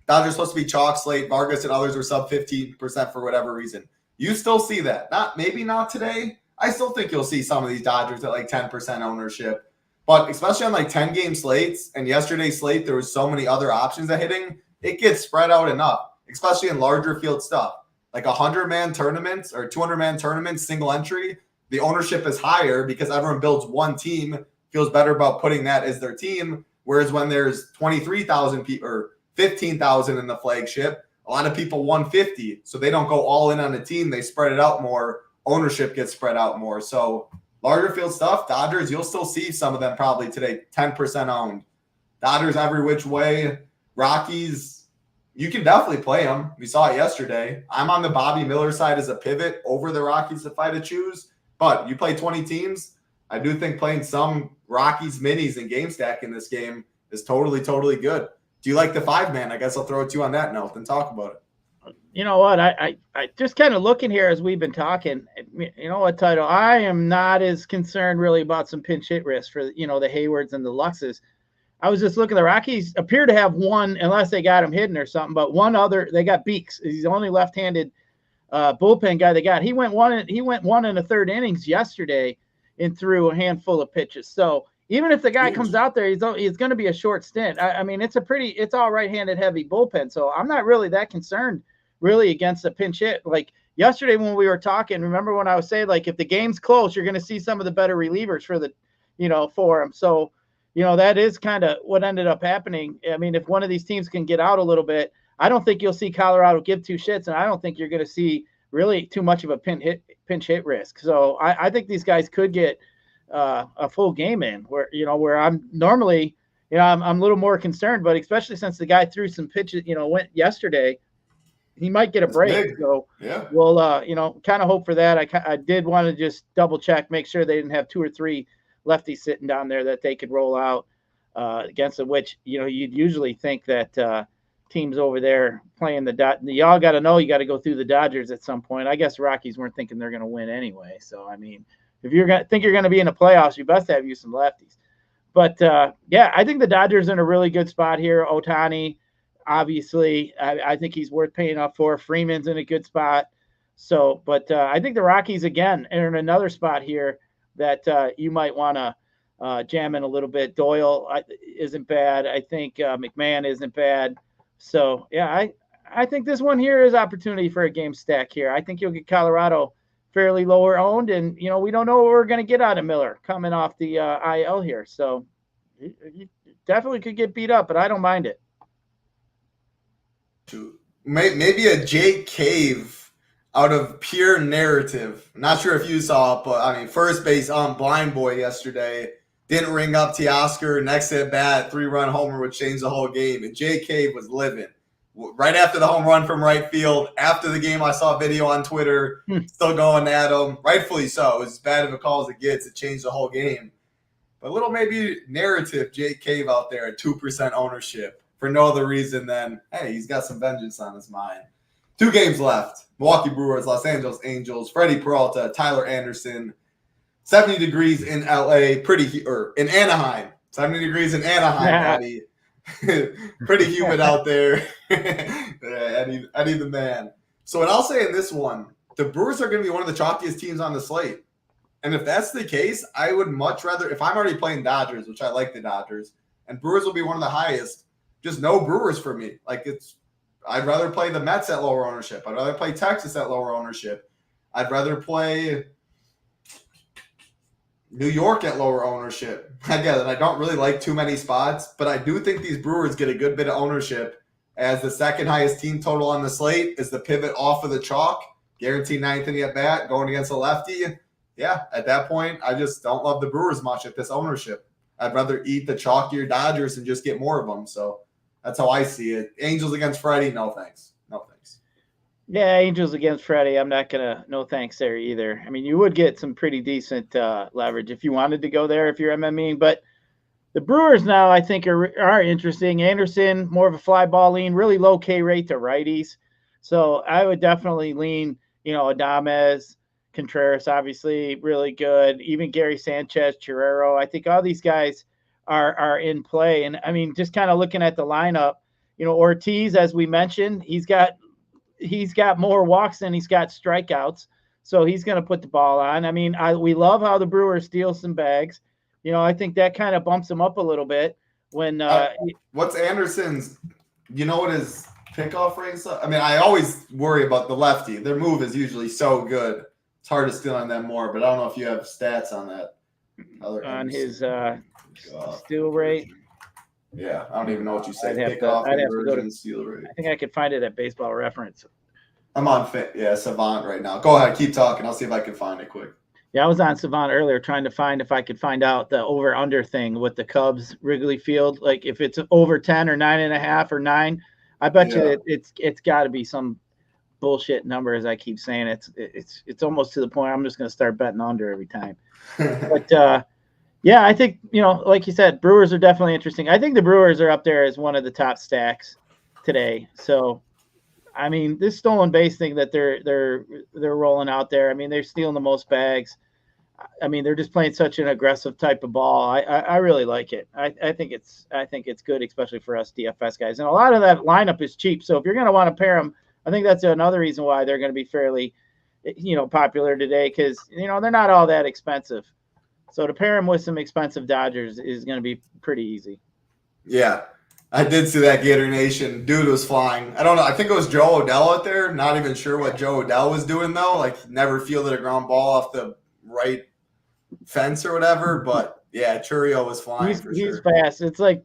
Dodgers supposed to be chalk slate. Vargas and others were sub 15% for whatever reason. You still see that. Maybe not today. I still think you'll see some of these Dodgers at like 10% ownership. But especially on like 10-game slates and yesterday's slate, there was so many other options at hitting. It gets spread out enough, especially in larger field stuff. Like 100-man tournaments or 200-man tournaments, single entry, the ownership is higher because everyone builds one team, feels better about putting that as their team. Whereas when there's 23,000 people or 15,000 in the flagship, a lot of people 150. So they don't go all in on a team. They spread it out more. Ownership gets spread out more. So larger field stuff, Dodgers, you'll still see some of them probably today, 10% owned. Dodgers every which way. Rockies, you can definitely play them. We saw it yesterday. I'm on the Bobby Miller side as a pivot over the Rockies if I had to choose. But you play 20 teams, I do think playing some Rockies minis and game stack in this game is totally, totally good. Do you like the 5-man? I guess I'll throw it to you on that note and talk about it. You know what? I just kind of looking here as we've been talking. You know what, Title? I am not as concerned really about some pinch hit risk for the Haywards and the Luxes. I was just looking. The Rockies appear to have one, unless they got him hidden or something. But one other, they got Beeks. He's the only left-handed bullpen guy they got. He went one in the third innings yesterday and threw a handful of pitches. So even if the guy comes out there, he's going to be a short stint. I mean, it's all right-handed heavy bullpen. So I'm not really that concerned really against a pinch hit. Like yesterday when we were talking, remember when I was saying, like, if the game's close, you're going to see some of the better relievers for him. So, that is kind of what ended up happening. I mean, if one of these teams can get out a little bit, I don't think you'll see Colorado give two shits, and I don't think you're going to see really too much of a pinch hit risk. So I think these guys could get a full game in where I'm normally, I'm a little more concerned, but especially since the guy threw some pitches, went yesterday, he might get a break. Big. So yeah, we'll, kind of hope for that. I did want to just double check, make sure they didn't have 2 or 3 lefties sitting down there that they could roll out against it, which, you'd usually think that teams over there playing y'all got to know you got to go through the Dodgers at some point. I guess Rockies weren't thinking they're going to win anyway. So, I mean, if you're going to think you're going to be in the playoffs, you best have you some lefties. But, yeah, I think the Dodgers are in a really good spot here. Ohtani, obviously, I think he's worth paying up for. Freeman's in a good spot. So, but I think the Rockies, again, are in another spot here that you might want to jam in a little bit. Doyle isn't bad. I think McMahon isn't bad. So, yeah, I think this one here is opportunity for a game stack here. I think you'll get Colorado fairly lower owned, and, we don't know what we're going to get out of Miller coming off the IL here. So, you definitely could get beat up, but I don't mind it. Maybe a Jake Cave out of pure narrative. I'm not sure if you saw it, but I mean, first base on Blind Boy yesterday didn't ring up Teoscar. Next at bat, 3-run homer would change the whole game. And Jake Cave was living right after the home run from right field. After the game, I saw a video on Twitter, still going at him. Rightfully so. It was as bad of a call as it gets. It changed the whole game. But a little maybe narrative Jake Cave out there at 2% ownership for no other reason than, hey, he's got some vengeance on his mind. 2 games left. Milwaukee Brewers, Los Angeles Angels, Freddie Peralta, Tyler Anderson. 70 degrees in LA, in Anaheim. 70 degrees in Anaheim, Eddie. Pretty humid out there. Eddie the man. So what I'll say in this one, the Brewers are going to be one of the chalkiest teams on the slate. And if that's the case, I would much rather, if I'm already playing Dodgers, which I like the Dodgers, and Brewers will be one of the highest, just no Brewers for me. I'd rather play the Mets at lower ownership. I'd rather play Texas at lower ownership. I'd rather play New York at lower ownership. Again, I don't really like too many spots, but I do think these Brewers get a good bit of ownership as the second highest team total on the slate is the pivot off of the chalk, guaranteed 9th inning at bat, going against a lefty. Yeah, at that point, I just don't love the Brewers much at this ownership. I'd rather eat the chalkier Dodgers and just get more of them. So that's how I see it. Angels against Freddie, no thanks. No thanks. Yeah, Angels against Freddie. I'm not going to, no thanks there either. I mean, you would get some pretty decent leverage if you wanted to go there if you're MMEing. But the Brewers now, I think, are interesting. Anderson, more of a fly ball lean, really low K rate to righties. So I would definitely lean, Adames, Contreras, obviously, really good. Even Gary Sanchez, Chirero. I think all these guys are in play. And, I mean, just kind of looking at the lineup, Ortiz, as we mentioned, he's got more walks than he's got strikeouts. So he's going to put the ball on. I mean, we love how the Brewers steal some bags. I think that kind of bumps him up a little bit when what's Anderson's, what his pickoff rate is? I mean, I always worry about the lefty. Their move is usually so good. It's hard to steal on them more, but I don't know if you have stats on that. On his steal rate. Yeah, I don't even know what you say. I'd have to go to steal rate. I think I could find it at Baseball Reference. I'm on Savant right now. Go ahead, keep talking. I'll see if I can find it quick. Yeah, I was on Savant earlier trying to find if I could find out the over-under thing with the Cubs Wrigley Field. Like if it's over 10 or 9.5 or 9, I bet you it's got to be some bullshit number. As I keep saying, it's almost to the point I'm just going to start betting under every time. But yeah, I think like you said, Brewers are definitely interesting. I think the Brewers are up there as one of the top stacks today. So, I mean, this stolen base thing that they're rolling out there. I mean, they're stealing the most bags. I mean, they're just playing such an aggressive type of ball. I really like it. I think it's good, especially for us DFS guys. And a lot of that lineup is cheap. So if you're going to want to pair them, I think that's another reason why they're going to be fairly, popular today because they're not all that expensive. So to pair them with some expensive Dodgers is going to be pretty easy. Yeah. I did see that Gator Nation. Dude was flying. I don't know. I think it was Joe Odell out there. Not even sure what Joe Odell was doing, though. Like, never fielded a ground ball off the right fence or whatever. But, yeah, Churio was flying for sure. He's fast. It's like,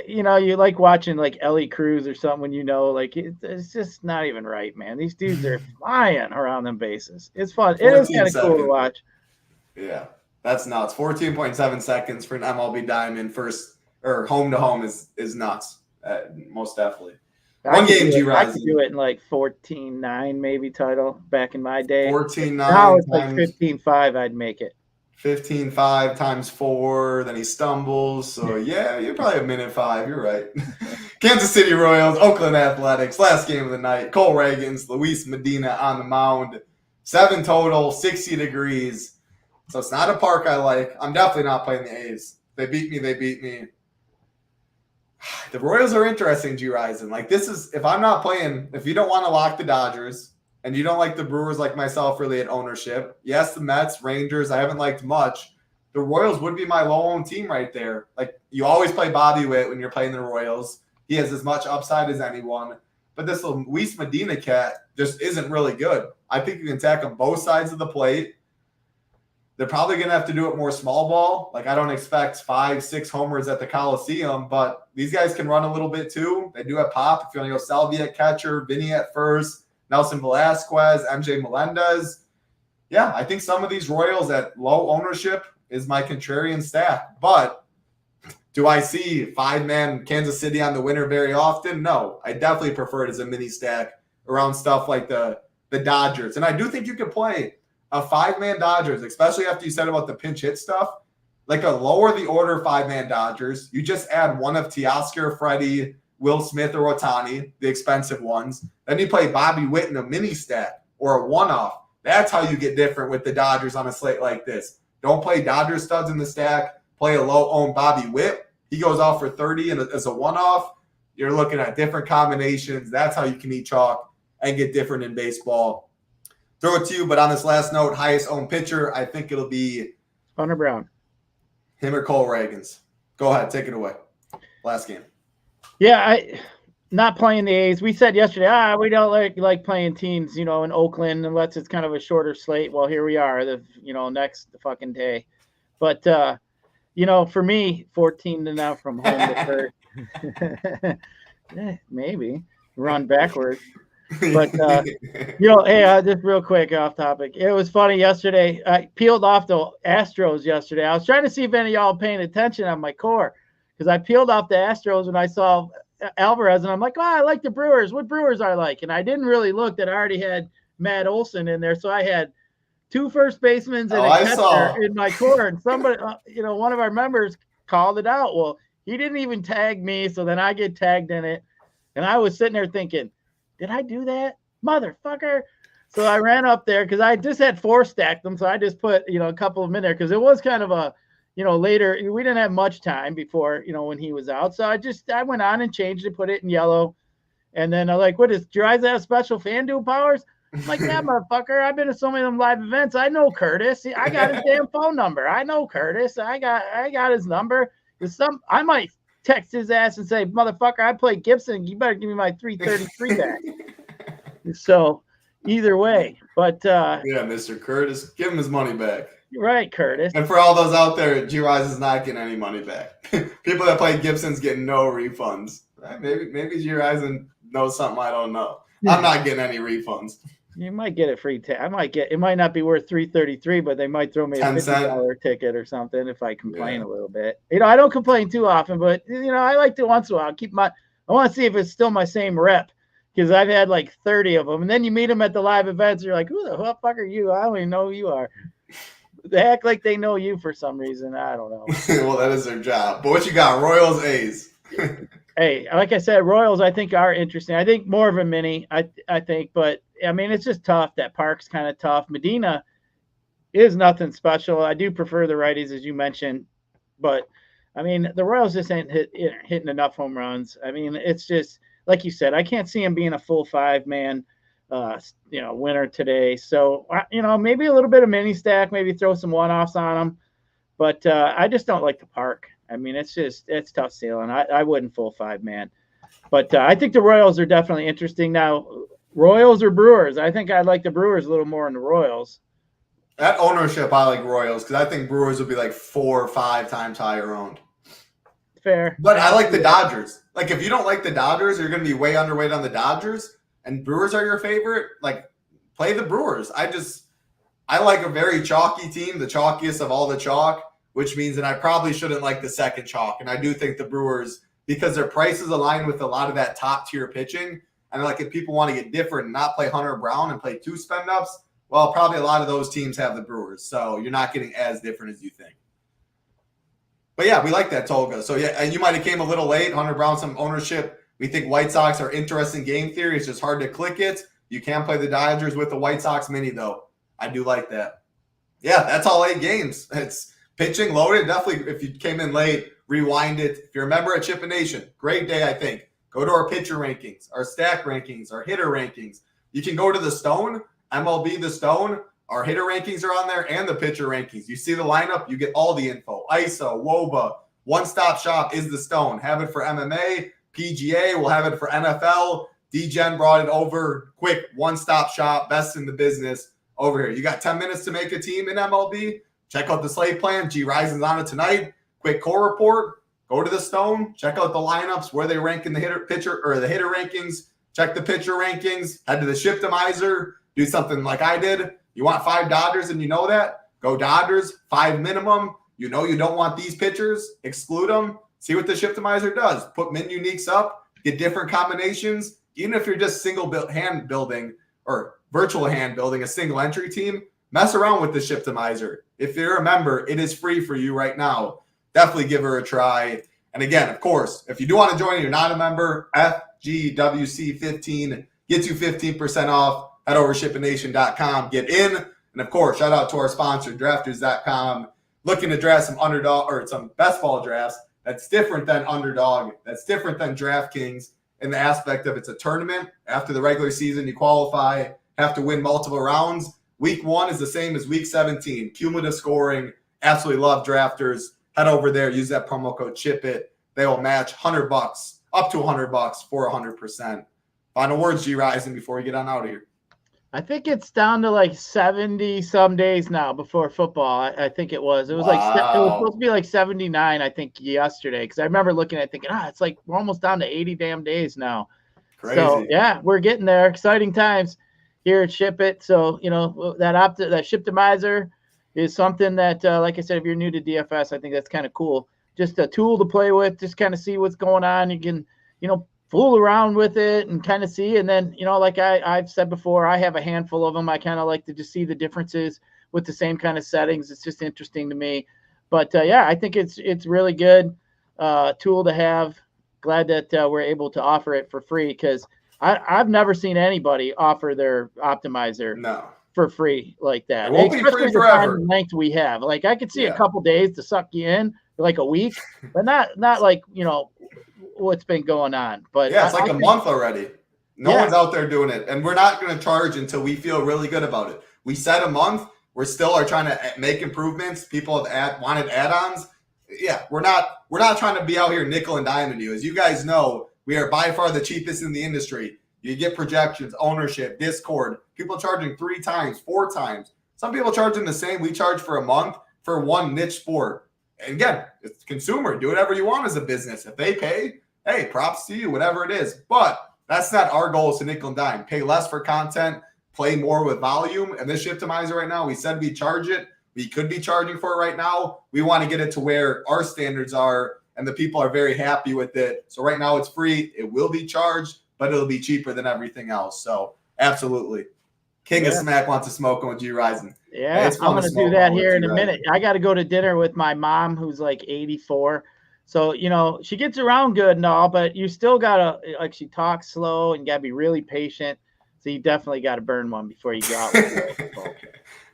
you like watching, like, Ellie Cruz or something when like, it's just not even right, man. These dudes are flying around them bases. It's fun. It is kind of cool to watch. Yeah, that's nuts. 14.7 seconds for an MLB Diamond first – or home to home is nuts, most definitely. One game, Gyiraszin. I could do it in like 14.9 maybe title back in my day. 14.9. Now it's like 15.5. I'd make it. 15.5 times 4. Then he stumbles. So yeah, you're probably a minute 5. You're right. Kansas City Royals, Oakland Athletics. Last game of the night. Cole Reagans, Luis Medina on the mound. 7 total, 60 degrees. So it's not a park I like. I'm definitely not playing the A's. They beat me. The Royals are interesting, Gyiraszin. Like, this is, if I'm not playing, if you don't want to lock the Dodgers and you don't like the Brewers like myself really at ownership, yes, the Mets, Rangers, I haven't liked much. The Royals would be my low-owned team right there. Like, you always play Bobby Witt when you're playing the Royals. He has as much upside as anyone. But this Luis Medina cat just isn't really good. I think you can attack on both sides of the plate. They're probably going to have to do it more small ball. Like, I don't expect 5-6 homers at the Coliseum, but these guys can run a little bit too. They do have pop. If you want to go Salvia at catcher, Vinny at first, Nelson Velasquez, MJ Melendez. Yeah, I think some of these Royals at low ownership is my contrarian stack. But do I see 5-man Kansas City on the winner very often? No. I definitely prefer it as a mini stack around stuff like the Dodgers. And I do think you could play a 5-man Dodgers, especially after you said about the pinch hit stuff, like a lower the order 5-man Dodgers. You just add one of Teoscar, Freddie, Will Smith or Ohtani, the expensive ones. Then you play Bobby Witt in a mini stack or a one-off. That's how you get different with the Dodgers on a slate like this. Don't play Dodgers studs in the stack. Play a low-owned Bobby Witt. He goes off for 30 and as a one-off. You're looking at different combinations. That's how you can eat chalk and get different in baseball. Throw it to you, but on this last note, highest owned pitcher, I think it'll be Hunter Brown. Him or Cole Ragans. Go ahead, take it away. Last game. Yeah, not playing the A's. We said yesterday, we don't like playing teams, in Oakland unless it's kind of a shorter slate. Well, here we are, next fucking day. But for me, 14 to now from home to third. Maybe run backwards. But hey, just real quick off topic. It was funny yesterday. I peeled off the Astros yesterday. I was trying to see if any of y'all paying attention on my core because I peeled off the Astros when I saw Alvarez, and I'm like, I like the Brewers. What Brewers I like? And I didn't really look that I already had Matt Olson in there, so I had 2 first basemen and a catcher in my core. And somebody, one of our members called it out. Well, he didn't even tag me, so then I get tagged in it, and I was sitting there thinking, did I do that? Motherfucker. So I ran up there because I just had 4 stacked them. So I just put, a couple of them in there because it was kind of a, later. We didn't have much time before, when he was out. So I went on and changed it, put it in yellow. And then I'm like, what is Gyiraszin have special FanDuel powers? I'm like, yeah, motherfucker. I've been to so many of them live events. I know Curtis. I got his damn phone number. I know Curtis. I got his number. I might text his ass and say, motherfucker, I played Gibson. You better give me my 333 back. So either way, but yeah, Mr. Curtis, give him his money back. Right, Curtis. And for all those out there, Gyiraszin is not getting any money back. People that play Gibson's getting no refunds. Right? Maybe Gyiraszin knows something I don't know. I'm not getting any refunds. You might get a free ticket. It might not be worth $333, but they might throw me a $50 ticket or something if I complain a little bit. I don't complain too often, but I like to once in a while I want to see if it's still my same rep because I've had like 30 of them. And then you meet them at the live events, you're like, who the fuck are you? I don't even know who you are. They act like they know you for some reason. I don't know. Well, that is their job. But what you got? Royals, A's. Hey, like I said, Royals I think are interesting. I think more of a mini, I think, but I mean it's just tough. That park's kind of tough. Medina is nothing special. I do prefer the righties as you mentioned, but I mean the Royals just ain't hitting enough home runs. I mean it's just like you said. I can't see him being a full 5-man, winner today. So maybe a little bit of mini stack, maybe throw some one-offs on him, but I just don't like the park. I mean, it's tough sailing. I wouldn't full 5-man, but I think the Royals are definitely interesting. Now, Royals or Brewers? I think I like the Brewers a little more than the Royals. That ownership, I like Royals because I think Brewers will be like 4 or 5 times higher owned. Fair. But I like the Dodgers. Like, if you don't like the Dodgers, you're going to be way underweight on the Dodgers, and Brewers are your favorite, like, play the Brewers. I like a very chalky team, the chalkiest of all the chalk, which means that I probably shouldn't like the second chalk. And I do think the Brewers, because their prices align with a lot of that top-tier pitching, and like if people want to get different and not play Hunter Brown and play 2 spend-ups, well, probably a lot of those teams have the Brewers. So you're not getting as different as you think. But yeah, we like that, Tolga. So yeah, and you might have came a little late. Hunter Brown, some ownership. We think White Sox are interesting game theory. It's just hard to click it. You can play the Dodgers with the White Sox mini, though. I do like that. Yeah, that's all 8 games. It's pitching loaded. Definitely, if you came in late, rewind it. If you're a member at Chip Nation, great day, I think. Go to our pitcher rankings, our stack rankings, our hitter rankings. You can go to the Stone, MLB The Stone. Our hitter rankings are on there and the pitcher rankings. You see the lineup, you get all the info. ISO, WOBA, one-stop shop is the Stone. Have it for MMA, PGA. We'll have it for NFL. DGen brought it over. Quick, one-stop shop, best in the business over here. You got 10 minutes to make a team in MLB. Check out the slate plan. Gyirasin's on it tonight. Quick core report. Go to the Stone. Check out the lineups, where they rank in the hitter rankings. Check the pitcher rankings. Head to the Shiptimizer. Do something like I did. You want 5 Dodgers and you know that? Go Dodgers, 5 minimum. You know you don't want these pitchers. Exclude them. See what the Shiptimizer does. Put min uniques up. Get different combinations. Even if you're just hand building or virtual hand building a single entry team, mess around with the Shiptimizer. If you're a member, it is free for you right now. Definitely give her a try. And again, of course, if you do want to join and you're not a member, FGWC15 gets you 15% off. Head over to SHIPITNation.com, get in. And of course, shout out to our sponsor, Drafters.com, looking to draft some underdog or some best ball drafts. That's different than underdog. That's different than DraftKings in the aspect of it's a tournament. After the regular season, you qualify, have to win multiple rounds. Week 1 is the same as week 17. Cumulative scoring. Absolutely love Drafters. Head over there, use that promo code SHIPIT. They will match $100, up to $100 for 100%. Final words, Gyiraszin, before we get on out of here. I think it's down to like 70 some days now before football. I think it was. It was Wow. it was supposed to be like 79, I think, yesterday. Because I remember looking at it thinking, it's like we're almost down to 80 damn days now. Crazy. So yeah, we're getting there. Exciting times here at SHIPIT. So that Shiptimizer is something that, like I said, if you're new to DFS, I think that's kind of cool. Just a tool to play with, just kind of see what's going on. You can, fool around with it and kind of see. And then, like I've said before, I have a handful of them. I kind of like to just see the differences with the same kind of settings. It's just interesting to me. But yeah, I think it's really good tool to have. Glad that we're able to offer it for free, because I've never seen anybody offer their optimizer for free like that. It won't be free forever. The length we have. Like I could see a couple days to suck you in, like a week, but not like what's been going on. But yeah, it's like a month already. No one's out there doing it, and we're not going to charge until we feel really good about it. We said a month. We still are trying to make improvements. People have wanted add-ons. Yeah, we're not trying to be out here nickel and diming you. As you guys know, we are by far the cheapest in the industry. You get projections, ownership, Discord. People charging 3 times, 4 times. Some people charging the same. We charge for a month for one niche sport. And again, it's consumer. Do whatever you want as a business. If they pay, hey, props to you, whatever it is. But that's not our goal, is to nickel and dime. Pay less for content, play more with volume. And this Shiptimizer right now, we said we charge it. We could be charging for it right now. We want to get it to where our standards are, and the people are very happy with it. So right now it's free. It will be charged, but it'll be cheaper than everything else. So absolutely. King of Smack wants to smoke with Gyiraszin. Yeah, I'm going to do that here in a minute. I got to go to dinner with my mom, who's like 84. So, she gets around good and all, but you still got to, she talks slow and got to be really patient. So you definitely got to burn one before you go out with her.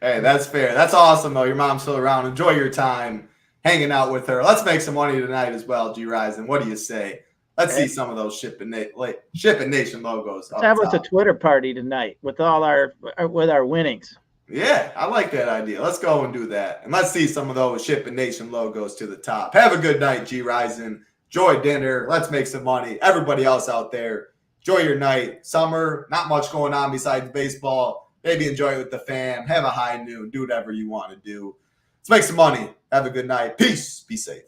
Hey, that's fair. That's awesome, though. Your mom's still around. Enjoy your time hanging out with her. Let's make some money tonight as well, Gyiraszin. What do you say? Let's see some of those Shipping Nation logos. Let's have us a Twitter party tonight with all our winnings. Yeah, I like that idea. Let's go and do that. And let's see some of those Shipping Nation logos to the top. Have a good night, Gyiraszin. Enjoy dinner. Let's make some money. Everybody else out there, enjoy your night. Summer, not much going on besides baseball. Maybe enjoy it with the fam. Have a high noon. Do whatever you want to do. Let's make some money. Have a good night. Peace. Be safe.